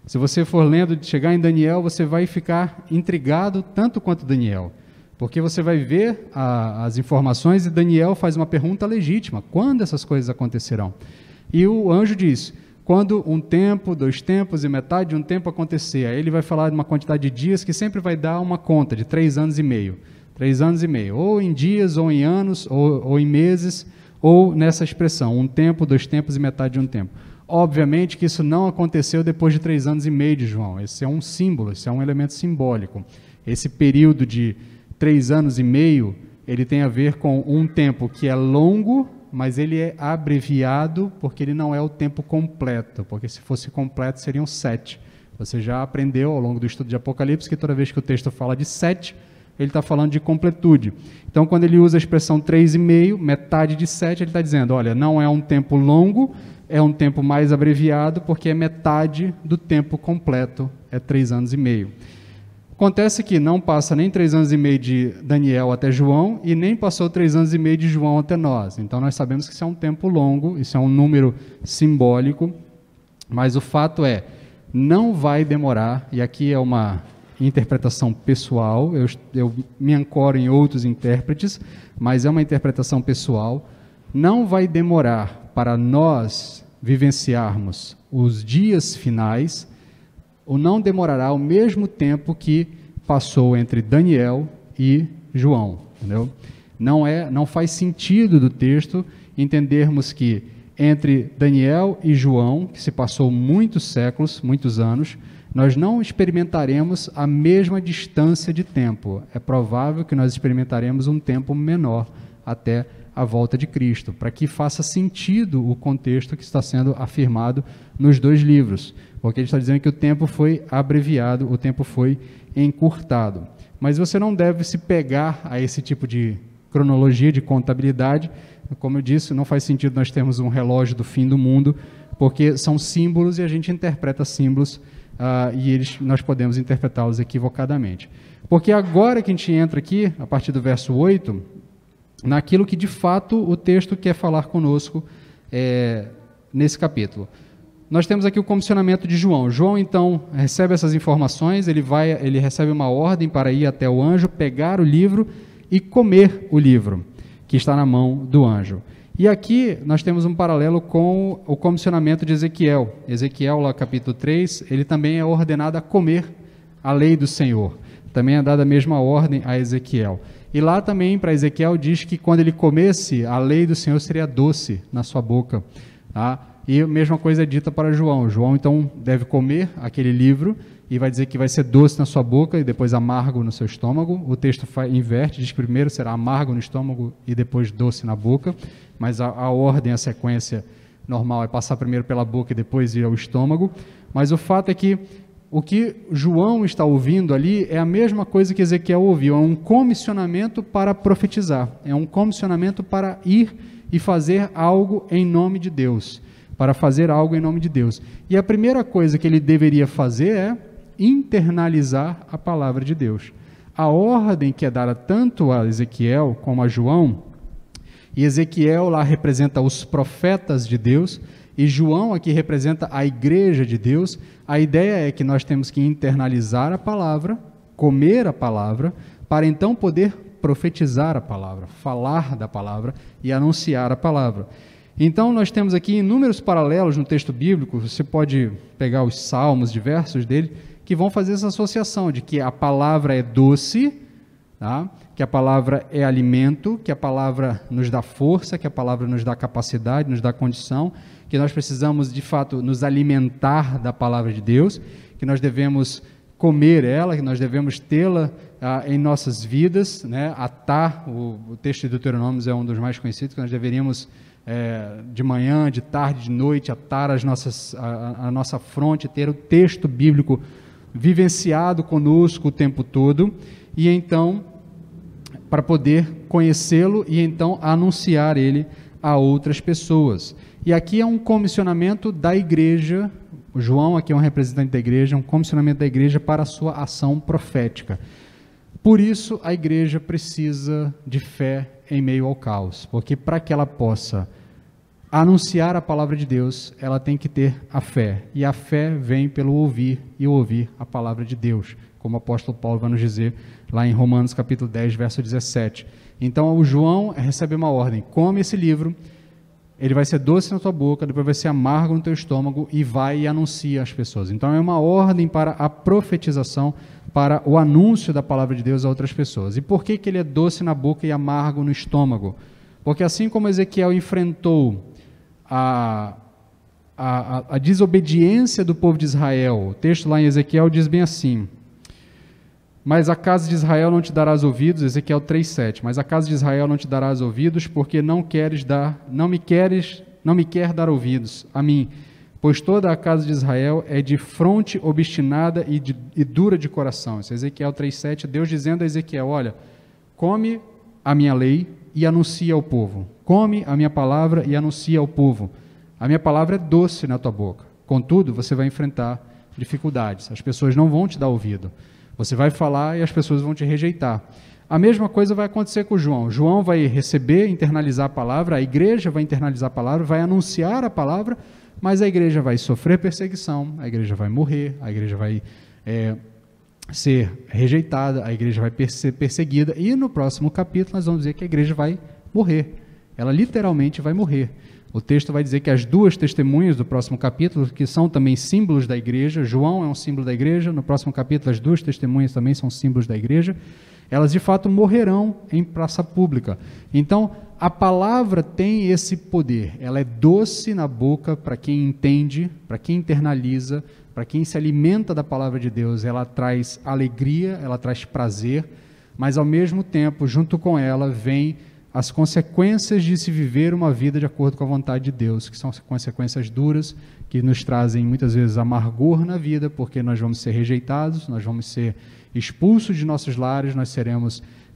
se você for lendo, de chegar em Daniel, você vai ficar intrigado tanto quanto Daniel. Porque você vai ver as informações e Daniel faz uma pergunta legítima. Quando essas coisas acontecerão? E o anjo diz, quando um tempo, 2 tempos e metade de um tempo acontecer. Aí ele vai falar de uma quantidade de dias que sempre vai dar uma conta de 3 anos e meio. 3 anos e meio, ou em dias, ou em anos, ou em meses, ou nessa expressão, um tempo, 2 tempos e metade de um tempo. Obviamente que isso não aconteceu depois de 3 anos e meio de João. Esse é um símbolo, esse é um elemento simbólico. Esse período de 3 anos e meio, ele tem a ver com um tempo que é longo, mas ele é abreviado porque ele não é o tempo completo, porque se fosse completo seriam 7. Você já aprendeu ao longo do estudo de Apocalipse que toda vez que o texto fala de 7, ele está falando de completude. Então, quando ele usa a expressão 3,5, metade de 7, ele está dizendo, olha, não é um tempo longo, é um tempo mais abreviado, porque é metade do tempo completo, é 3 anos e meio. Acontece que não passa nem 3 anos e meio de Daniel até João, e nem passou 3 anos e meio de João até nós. Então, nós sabemos que isso é um tempo longo, isso é um número simbólico, mas o fato é, não vai demorar, e aqui é uma interpretação pessoal, eu me ancoro em outros intérpretes, mas é uma interpretação pessoal, não vai demorar para nós vivenciarmos os dias finais, ou não demorará o mesmo tempo que passou entre Daniel e João, entendeu? Não faz sentido do texto entendermos que entre Daniel e João, que se passou muitos séculos, muitos anos, nós não experimentaremos a mesma distância de tempo. É provável que nós experimentaremos um tempo menor até a volta de Cristo, para que faça sentido o contexto que está sendo afirmado nos 2 livros, porque ele está dizendo que o tempo foi abreviado, o tempo foi encurtado. Mas você não deve se pegar a esse tipo de cronologia, de contabilidade. Como eu disse, não faz sentido nós termos um relógio do fim do mundo, porque são símbolos e a gente interpreta símbolos e nós podemos interpretá-los equivocadamente. Porque agora que a gente entra aqui, a partir do verso 8, naquilo que de fato o texto quer falar conosco nesse capítulo. Nós temos aqui o comissionamento de João. João, então, recebe essas informações, ele recebe uma ordem para ir até o anjo, pegar o livro e comer o livro que está na mão do anjo. E aqui nós temos um paralelo com o comissionamento de Ezequiel. Ezequiel, lá capítulo 3, ele também é ordenado a comer a lei do Senhor. Também é dada a mesma ordem a Ezequiel. E lá também, para Ezequiel, diz que quando ele comesse, a lei do Senhor seria doce na sua boca. Tá? E a mesma coisa é dita para João. João, então, deve comer aquele livro e vai dizer que vai ser doce na sua boca e depois amargo no seu estômago. O texto inverte, diz que primeiro será amargo no estômago e depois doce na boca, mas a ordem, a sequência normal é passar primeiro pela boca e depois ir ao estômago. Mas o fato é que o que João está ouvindo ali é a mesma coisa que Ezequiel ouviu, é um comissionamento para profetizar, é um comissionamento para ir e fazer algo em nome de Deus, para fazer algo em nome de Deus. E a primeira coisa que ele deveria fazer é internalizar a palavra de Deus. A ordem que é dada tanto a Ezequiel como a João, e Ezequiel lá representa os profetas de Deus, e João aqui representa a igreja de Deus. A ideia é que nós temos que internalizar a palavra, comer a palavra, para então poder profetizar a palavra, falar da palavra e anunciar a palavra. Então nós temos aqui inúmeros paralelos no texto bíblico, você pode pegar os salmos, diversos dele, que vão fazer essa associação de que a palavra é doce, tá? Que a palavra é alimento, que a palavra nos dá força, que a palavra nos dá capacidade, nos dá condição, que nós precisamos, de fato, nos alimentar da palavra de Deus, que nós devemos comer ela, que nós devemos tê-la em nossas vidas, né? Atar, o texto de Deuteronômio é um dos mais conhecidos, que nós deveríamos, de manhã, de tarde, de noite, atar a nossa fronte, ter o texto bíblico vivenciado conosco o tempo todo, e então, para poder conhecê-lo e então anunciar ele a outras pessoas. E aqui é um comissionamento da igreja, o João aqui é um representante da igreja, um comissionamento da igreja para a sua ação profética. Por isso a igreja precisa de fé em meio ao caos, porque para que ela possa anunciar a palavra de Deus, ela tem que ter a fé, e a fé vem pelo ouvir, e ouvir a palavra de Deus, como o apóstolo Paulo vai nos dizer lá em Romanos capítulo 10, verso 17. Então o João recebe uma ordem: come esse livro, ele vai ser doce na tua boca, depois vai ser amargo no teu estômago, e vai e anuncia às pessoas. Então é uma ordem para a profetização, para o anúncio da palavra de Deus a outras pessoas. E por que ele é doce na boca e amargo no estômago? Porque assim como Ezequiel enfrentou a desobediência do povo de Israel, o texto lá em Ezequiel diz bem assim: mas a casa de Israel não te darás ouvidos, Ezequiel 3,7, mas a casa de Israel não te darás ouvidos, porque não me quer dar ouvidos a mim, pois toda a casa de Israel é de fronte obstinada e dura de coração. Isso é Ezequiel 3,7, Deus dizendo a Ezequiel: olha, come a minha lei e anuncia ao povo, come a minha palavra e anuncia ao povo. A minha palavra é doce na tua boca, contudo você vai enfrentar dificuldades, as pessoas não vão te dar ouvido. Você vai falar e as pessoas vão te rejeitar. A mesma coisa vai acontecer com João. João vai receber, internalizar a palavra, a igreja vai internalizar a palavra, vai anunciar a palavra, mas a igreja vai sofrer perseguição, a igreja vai morrer, a igreja vai ser rejeitada, a igreja vai ser perseguida, e no próximo capítulo nós vamos dizer que a igreja vai morrer. Ela literalmente vai morrer. O texto vai dizer que as duas testemunhas do próximo capítulo, que são também símbolos da igreja, João é um símbolo da igreja, no próximo capítulo as duas testemunhas também são símbolos da igreja, elas de fato morrerão em praça pública. Então, a palavra tem esse poder, ela é doce na boca para quem entende, para quem internaliza, para quem se alimenta da palavra de Deus, ela traz alegria, ela traz prazer, mas ao mesmo tempo, junto com ela, vem as consequências de se viver uma vida de acordo com a vontade de Deus, que são consequências duras, que nos trazem muitas vezes amargor na vida, porque nós vamos ser rejeitados, nós vamos ser expulsos de nossos lares, nós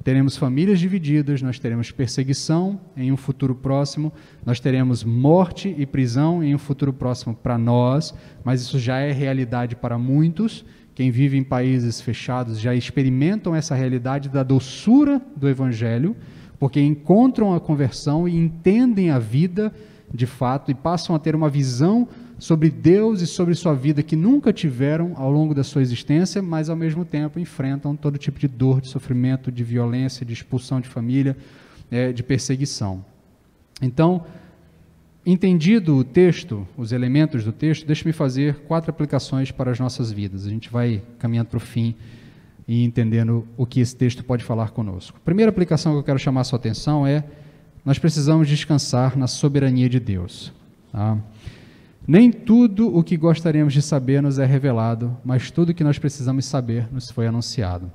teremos famílias divididas, nós teremos perseguição em um futuro próximo, nós teremos morte e prisão em um futuro próximo para nós, mas isso já é realidade para muitos. Quem vive em países fechados já experimentam essa realidade da doçura do Evangelho, porque encontram a conversão e entendem a vida de fato e passam a ter uma visão sobre Deus e sobre sua vida que nunca tiveram ao longo da sua existência, mas ao mesmo tempo enfrentam todo tipo de dor, de sofrimento, de violência, de expulsão de família, de perseguição. Então, entendido o texto, os elementos do texto, deixe-me fazer 4 aplicações para as nossas vidas. A gente vai caminhando para o fim e entendendo o que esse texto pode falar conosco. A primeira aplicação que eu quero chamar a sua atenção é: nós precisamos descansar na soberania de Deus. Tá? Nem tudo o que gostaríamos de saber nos é revelado, mas tudo o que nós precisamos saber nos foi anunciado.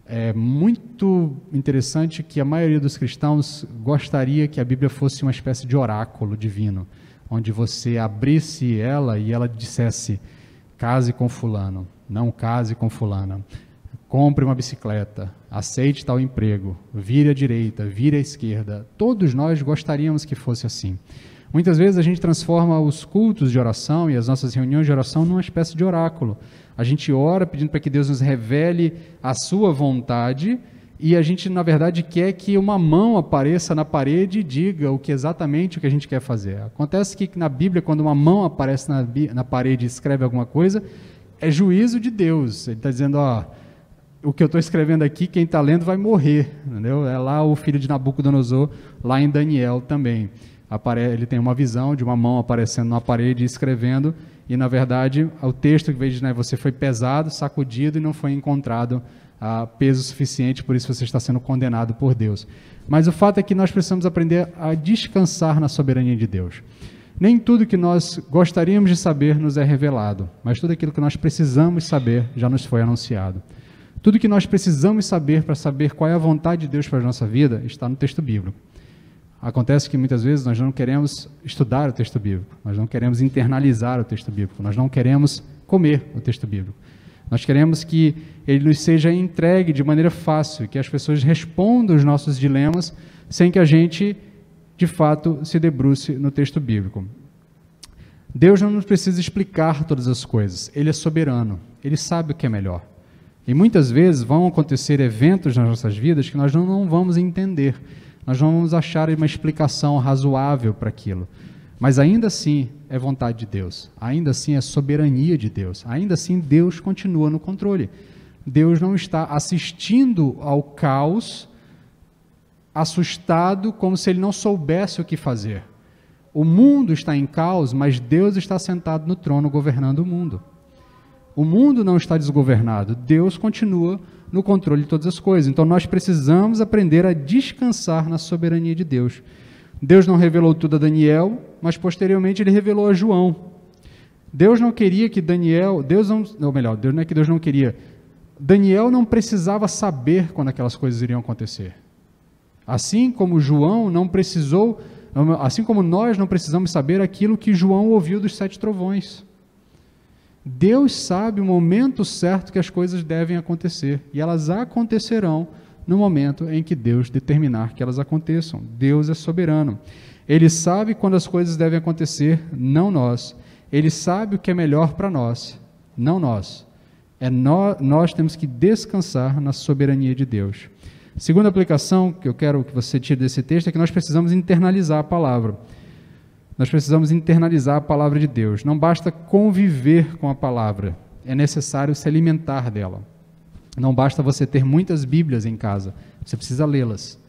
É muito interessante que a maioria dos cristãos gostaria que a Bíblia fosse uma espécie de oráculo divino, onde você abrisse ela e ela dissesse: case com fulano, não case com fulana, compre uma bicicleta, aceite tal emprego, vire à direita, vire à esquerda. Todos nós gostaríamos que fosse assim. Muitas vezes a gente transforma os cultos de oração e as nossas reuniões de oração numa espécie de oráculo. A gente ora pedindo para que Deus nos revele a sua vontade e a gente, na verdade, quer que uma mão apareça na parede e diga exatamente o que a gente quer fazer. Acontece que na Bíblia, quando uma mão aparece na parede e escreve alguma coisa, é juízo de Deus. Ele está dizendo: o que eu estou escrevendo aqui, quem está lendo vai morrer. Entendeu? É lá o filho de Nabucodonosor, lá em Daniel também. Ele tem uma visão de uma mão aparecendo na parede e escrevendo, e na verdade o texto que diz, né, você foi pesado, sacudido e não foi encontrado peso suficiente, por isso você está sendo condenado por Deus. Mas o fato é que nós precisamos aprender a descansar na soberania de Deus. Nem tudo que nós gostaríamos de saber nos é revelado, mas tudo aquilo que nós precisamos saber já nos foi anunciado. Tudo que nós precisamos saber para saber qual é a vontade de Deus para a nossa vida está no texto bíblico. Acontece que muitas vezes nós não queremos estudar o texto bíblico, nós não queremos internalizar o texto bíblico, nós não queremos comer o texto bíblico. Nós queremos que ele nos seja entregue de maneira fácil, que as pessoas respondam os nossos dilemas sem que a gente, de fato, se debruce no texto bíblico. Deus não nos precisa explicar todas as coisas, Ele é soberano, Ele sabe o que é melhor. E muitas vezes vão acontecer eventos nas nossas vidas que nós não vamos entender. Nós não vamos achar uma explicação razoável para aquilo. Mas ainda assim é vontade de Deus. Ainda assim é soberania de Deus. Ainda assim Deus continua no controle. Deus não está assistindo ao caos, assustado, como se Ele não soubesse o que fazer. O mundo está em caos, mas Deus está sentado no trono governando o mundo. O mundo não está desgovernado. Deus continua no controle de todas as coisas. Então nós precisamos aprender a descansar na soberania de Deus. Deus não revelou tudo a Daniel, mas posteriormente Ele revelou a João. Deus não queria que Daniel, Deus não é que Deus não queria. Daniel não precisava saber quando aquelas coisas iriam acontecer. Assim como João não precisou, assim como nós não precisamos saber aquilo que João ouviu dos 7 trovões. Deus sabe o momento certo que as coisas devem acontecer, e elas acontecerão no momento em que Deus determinar que elas aconteçam. Deus é soberano. Ele sabe quando as coisas devem acontecer, não nós. Ele sabe o que é melhor para nós, não nós. Nós temos que descansar na soberania de Deus. Segunda aplicação que eu quero que você tire desse texto é que nós precisamos internalizar a palavra. Nós precisamos internalizar a palavra de Deus. Não basta conviver com a palavra, é necessário se alimentar dela. Não basta você ter muitas Bíblias em casa, você precisa lê-las.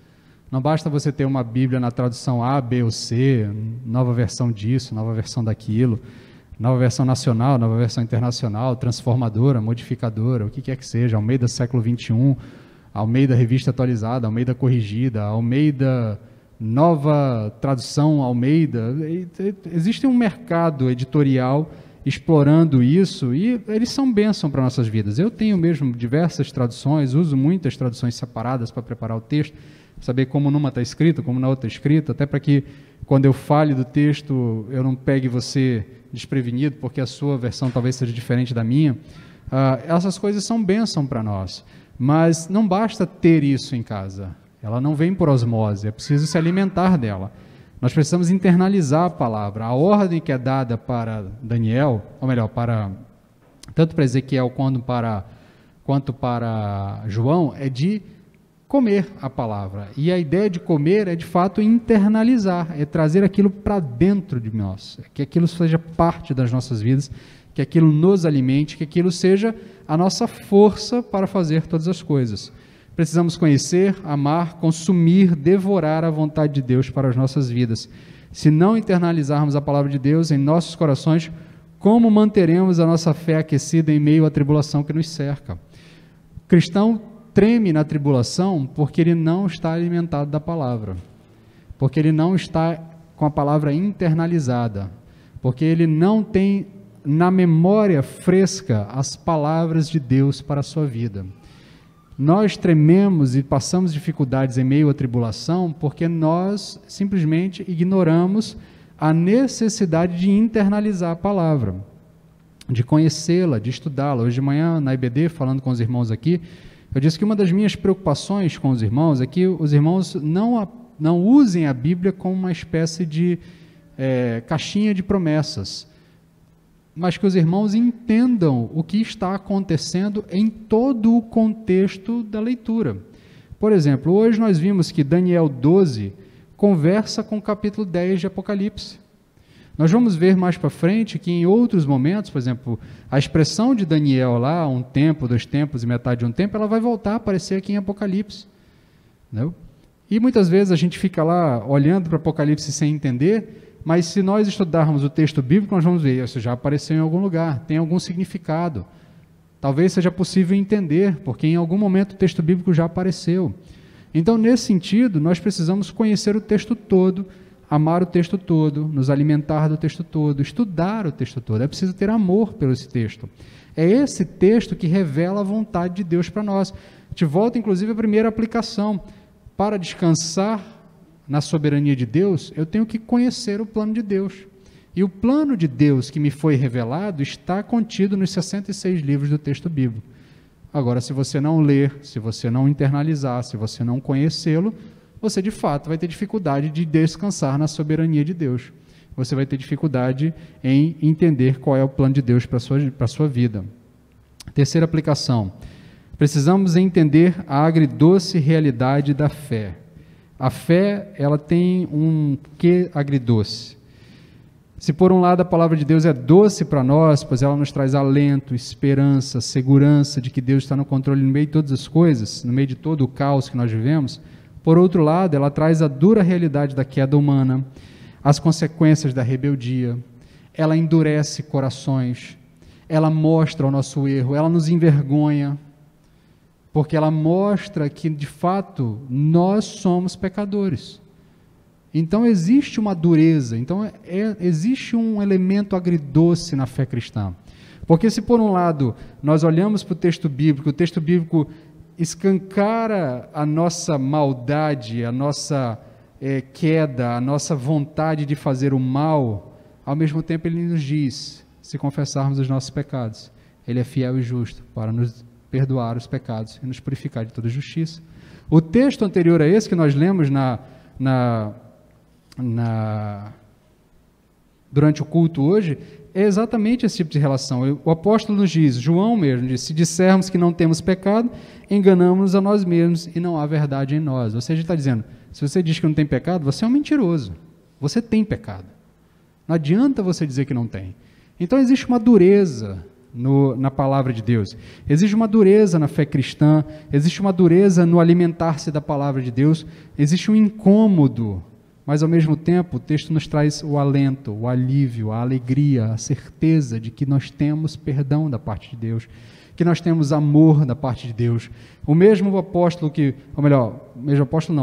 Não basta você ter uma Bíblia na tradução A, B ou C, nova versão disso, nova versão daquilo, nova versão nacional, nova versão internacional, transformadora, modificadora, o que quer que seja, Almeida século XXI, Almeida revista atualizada, Almeida corrigida, Almeida nova tradução Almeida. Existe um mercado editorial explorando isso e eles são bênção para nossas vidas. Eu tenho mesmo diversas traduções, uso muitas traduções separadas para preparar o texto, saber como numa está escrito, como na outra está escrito, até para que quando eu fale do texto eu não pegue você desprevenido, porque a sua versão talvez seja diferente da minha. Essas coisas são bênção para nós, mas não basta ter isso em casa. Ela não vem por osmose, é preciso se alimentar dela. Nós precisamos internalizar a palavra. A ordem que é dada para Daniel, ou melhor, tanto para Ezequiel quanto para João, é de comer a palavra. E a ideia de comer é, de fato, internalizar, é trazer aquilo para dentro de nós, que aquilo seja parte das nossas vidas, que aquilo nos alimente, que aquilo seja a nossa força para fazer todas as coisas. Precisamos conhecer, amar, consumir, devorar a vontade de Deus para as nossas vidas. Se não internalizarmos a palavra de Deus em nossos corações, como manteremos a nossa fé aquecida em meio à tribulação que nos cerca? cristão treme na tribulação porque ele não está alimentado da palavra, porque ele não está com a palavra internalizada, porque ele não tem na memória fresca as palavras de Deus para a sua vida. Nós trememos e passamos dificuldades em meio à tribulação porque nós simplesmente ignoramos a necessidade de internalizar a palavra, de conhecê-la, de estudá-la. Hoje de manhã, na IBD, falando com os irmãos aqui, eu disse que uma das minhas preocupações com os irmãos é que os irmãos não usem a Bíblia como uma espécie de caixinha de promessas, mas que os irmãos entendam o que está acontecendo em todo o contexto da leitura. Por exemplo, hoje nós vimos que Daniel 12 conversa com o capítulo 10 de Apocalipse. Nós vamos ver mais para frente que em outros momentos, por exemplo, a expressão de Daniel lá, um tempo, 2 tempos e metade de um tempo, ela vai voltar a aparecer aqui em Apocalipse. Não? E muitas vezes a gente fica lá olhando para Apocalipse sem entender, mas se nós estudarmos o texto bíblico, nós vamos ver, isso já apareceu em algum lugar, tem algum significado. Talvez seja possível entender, porque em algum momento o texto bíblico já apareceu. Então, nesse sentido, nós precisamos conhecer o texto todo, amar o texto todo, nos alimentar do texto todo, estudar o texto todo. É preciso ter amor pelo esse texto. É esse texto que revela a vontade de Deus para nós. A gente volta, inclusive, à primeira aplicação. Para descansar na soberania de Deus, eu tenho que conhecer o plano de Deus. E o plano de Deus que me foi revelado está contido nos 66 livros do texto bíblico. Agora, se você não ler, se você não internalizar, se você não conhecê-lo, você de fato vai ter dificuldade de descansar na soberania de Deus. Você vai ter dificuldade em entender qual é o plano de Deus para a sua vida. Terceira aplicação. Precisamos entender a agridoce realidade da fé. A fé, ela tem um quê agridoce. Se por um lado a palavra de Deus é doce para nós, pois ela nos traz alento, esperança, segurança de que Deus está no controle no meio de todas as coisas, no meio de todo o caos que nós vivemos, por outro lado, ela traz a dura realidade da queda humana, as consequências da rebeldia, ela endurece corações, ela mostra o nosso erro, ela nos envergonha, porque ela mostra que, de fato, nós somos pecadores. Então, existe uma dureza, então, existe um elemento agridoce na fé cristã. Porque se, por um lado, nós olhamos para o texto bíblico escancara a nossa maldade, a nossa queda, a nossa vontade de fazer o mal, ao mesmo tempo ele nos diz, se confessarmos os nossos pecados, ele é fiel e justo para nos perdoar os pecados e nos purificar de toda justiça. O texto anterior a esse que nós lemos durante o culto hoje, é exatamente esse tipo de relação. O apóstolo nos diz, João mesmo diz, se dissermos que não temos pecado, enganamos-nos a nós mesmos e não há verdade em nós. Ou seja, ele está dizendo, se você diz que não tem pecado, você é um mentiroso. Você tem pecado. Não adianta você dizer que não tem. Então existe uma dureza na palavra de Deus. Existe uma dureza na fé cristã, existe uma dureza no alimentar-se da palavra de Deus, existe um incômodo, mas ao mesmo tempo o texto nos traz o alento, o alívio, a alegria, a certeza de que nós temos perdão da parte de Deus, que nós temos amor da parte de Deus. O mesmo apóstolo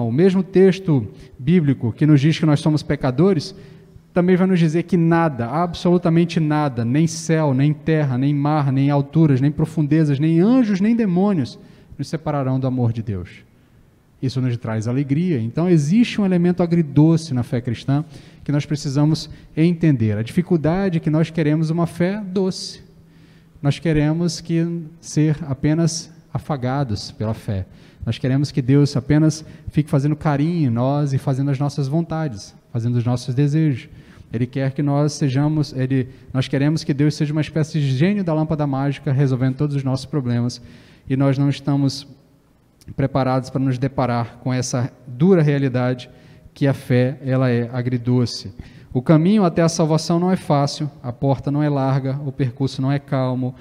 o mesmo texto bíblico que nos diz que nós somos pecadores, também vai nos dizer que nada, absolutamente nada, nem céu, nem terra, nem mar, nem alturas, nem profundezas, nem anjos, nem demônios, nos separarão do amor de Deus. Isso nos traz alegria. Então existe um elemento agridoce na fé cristã que nós precisamos entender. A dificuldade é que nós queremos uma fé doce. Nós queremos ser apenas afagados pela fé. Nós queremos que Deus apenas fique fazendo carinho em nós e fazendo as nossas vontades, fazendo os nossos desejos. Ele quer que nós queremos que Deus seja uma espécie de gênio da lâmpada mágica, resolvendo todos os nossos problemas, e nós não estamos preparados para nos deparar com essa dura realidade que a fé, ela é agridoce. O caminho até a salvação não é fácil, a porta não é larga, o percurso não é calmo,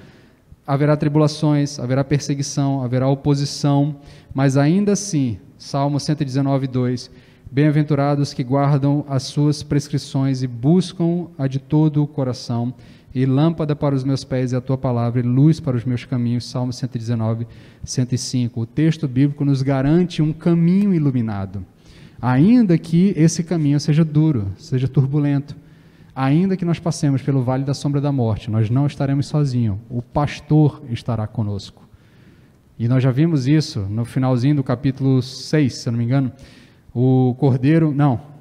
haverá tribulações, haverá perseguição, haverá oposição, mas ainda assim, Salmo 119, 2, bem-aventurados que guardam as suas prescrições e buscam a de todo o coração, e lâmpada para os meus pés é a tua palavra, e luz para os meus caminhos. Salmo 119, 105. O texto bíblico nos garante um caminho iluminado, ainda que esse caminho seja duro, seja turbulento, ainda que nós passemos pelo vale da sombra da morte, nós não estaremos sozinhos, o pastor estará conosco. E nós já vimos isso no finalzinho do capítulo 6, se eu não me engano,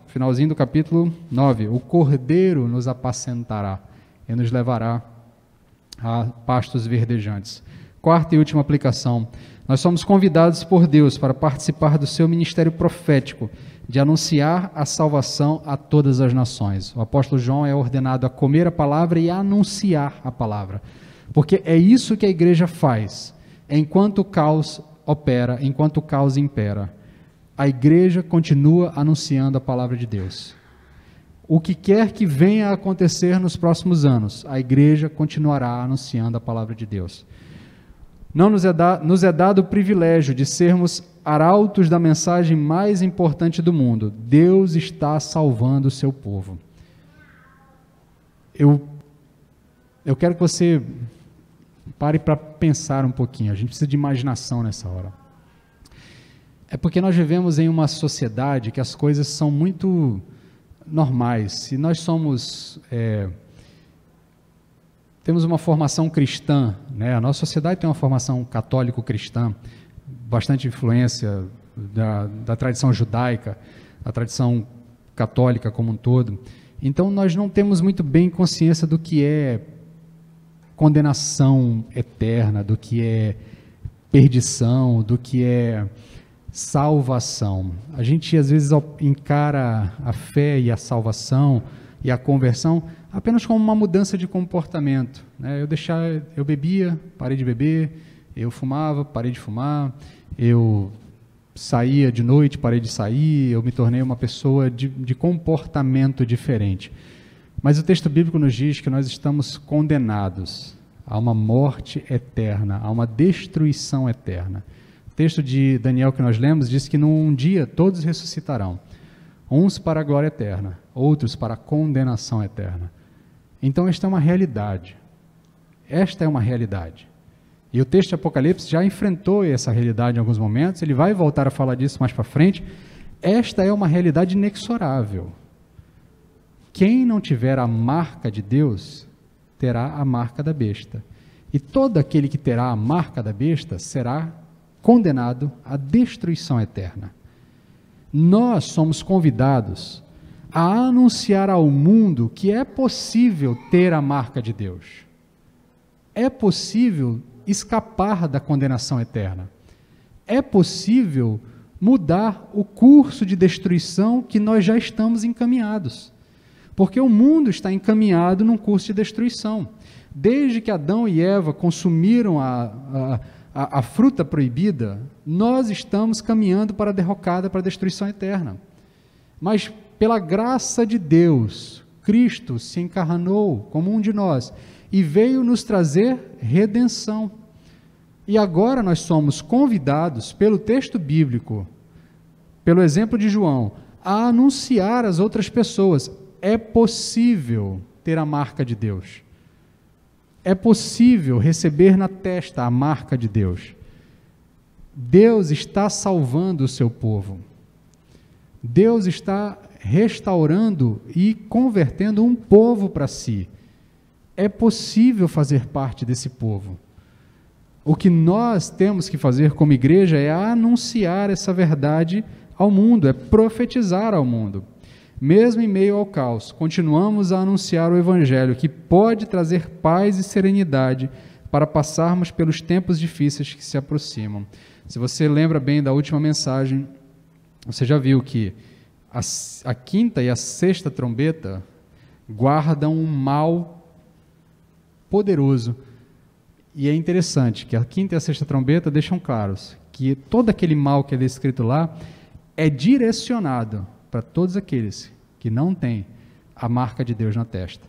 finalzinho do capítulo 9, o cordeiro nos apacentará e nos levará a pastos verdejantes. Quarta e última aplicação, nós somos convidados por Deus para participar do seu ministério profético, de anunciar a salvação a todas as nações. O apóstolo João é ordenado a comer a palavra e a anunciar a palavra, porque é isso que a igreja faz, enquanto o caos opera, enquanto o caos impera. A igreja continua anunciando a palavra de Deus. O que quer que venha a acontecer nos próximos anos, a igreja continuará anunciando a palavra de Deus. Não nos é dado o privilégio de sermos arautos da mensagem mais importante do mundo. Deus está salvando o seu povo. Eu quero que você pare para pensar um pouquinho. A gente precisa de imaginação nessa hora. É porque nós vivemos em uma sociedade que as coisas são muito normais. Se nós temos uma formação cristã, né? A nossa sociedade tem uma formação católico-cristã, bastante influência da tradição judaica, da tradição católica como um todo. Então nós não temos muito bem consciência do que é condenação eterna, do que é perdição, do que é salvação. A gente às vezes encara a fé e a salvação e a conversão apenas como uma mudança de comportamento, né? Eu bebia, parei de beber, eu fumava, parei de fumar, eu saía de noite, parei de sair, eu me tornei uma pessoa de comportamento diferente. Mas o texto bíblico nos diz que nós estamos condenados a uma morte eterna, a uma destruição eterna. O texto de Daniel que nós lemos diz que num dia todos ressuscitarão, uns para a glória eterna, outros para a condenação eterna. Então esta é uma realidade. Esta é uma realidade. E o texto de Apocalipse já enfrentou essa realidade em alguns momentos, ele vai voltar a falar disso mais para frente. Esta é uma realidade inexorável. Quem não tiver a marca de Deus, terá a marca da besta. E todo aquele que terá a marca da besta será condenado à destruição eterna. Nós somos convidados a anunciar ao mundo que é possível ter a marca de Deus. É possível escapar da condenação eterna. É possível mudar o curso de destruição que nós já estamos encaminhados. Porque o mundo está encaminhado num curso de destruição. Desde que Adão e Eva consumiram a fruta proibida, nós estamos caminhando para a derrocada, para a destruição eterna. Mas, pela graça de Deus, Cristo se encarnou como um de nós e veio nos trazer redenção. E agora nós somos convidados, pelo texto bíblico, pelo exemplo de João, a anunciar às outras pessoas: é possível ter a marca de Deus. É possível receber na testa a marca de Deus. Deus está salvando o seu povo. Deus está restaurando e convertendo um povo para si. É possível fazer parte desse povo. O que nós temos que fazer como igreja é anunciar essa verdade ao mundo, é profetizar ao mundo. Mesmo em meio ao caos, continuamos a anunciar o Evangelho, que pode trazer paz e serenidade para passarmos pelos tempos difíceis que se aproximam. Se você lembra bem da última mensagem, você já viu que a quinta e a sexta trombeta guardam um mal poderoso. E é interessante que a quinta e a sexta trombeta deixam claros que todo aquele mal que é descrito lá é direcionado para todos aqueles que não têm a marca de Deus na testa.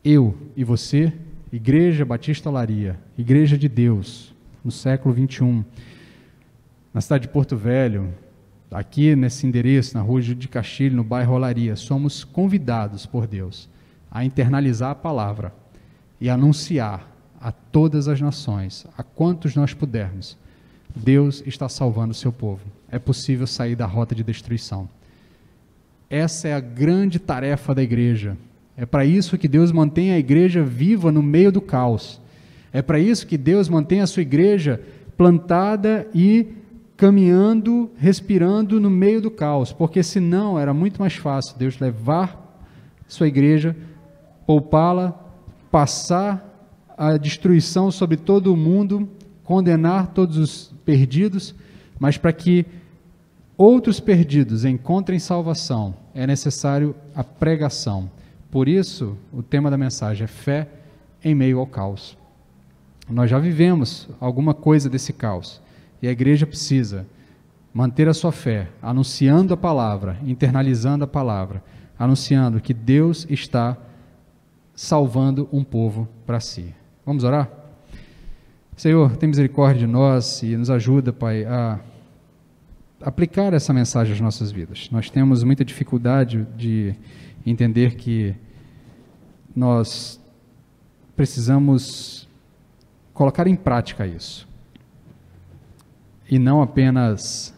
Eu e você, Igreja Batista Olaria, Igreja de Deus, no século 21, na cidade de Porto Velho, aqui nesse endereço, na rua de Castilho, no bairro Olaria, somos convidados por Deus a internalizar a palavra e anunciar a todas as nações, a quantos nós pudermos, Deus está salvando o seu povo. É possível sair da rota de destruição. Essa é a grande tarefa da igreja. É para isso que Deus mantém a igreja viva no meio do caos. É para isso que Deus mantém a sua igreja plantada e caminhando, respirando no meio do caos, porque senão era muito mais fácil Deus levar sua igreja, poupá-la, passar a destruição sobre todo o mundo, condenar todos os perdidos, mas para que outros perdidos encontrem salvação, é necessário a pregação. Por isso, o tema da mensagem é fé em meio ao caos. Nós já vivemos alguma coisa desse caos, e a igreja precisa manter a sua fé, anunciando a palavra, internalizando a palavra, anunciando que Deus está salvando um povo para si. Vamos orar? Senhor, tem misericórdia de nós e nos ajuda, Pai, a aplicar essa mensagem às nossas vidas. Nós temos muita dificuldade de entender que nós precisamos colocar em prática isso. E não apenas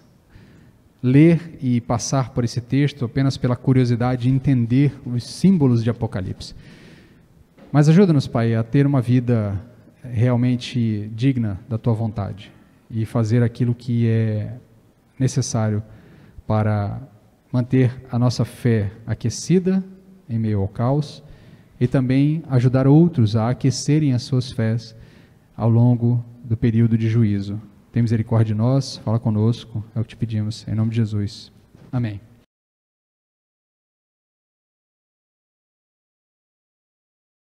ler e passar por esse texto apenas pela curiosidade de entender os símbolos de Apocalipse. Mas ajuda-nos, Pai, a ter uma vida realmente digna da Tua vontade e fazer aquilo que é necessário para manter a nossa fé aquecida em meio ao caos e também ajudar outros a aquecerem as suas fés ao longo do período de juízo. Tem misericórdia de nós, fala conosco, é o que te pedimos, em nome de Jesus. Amém.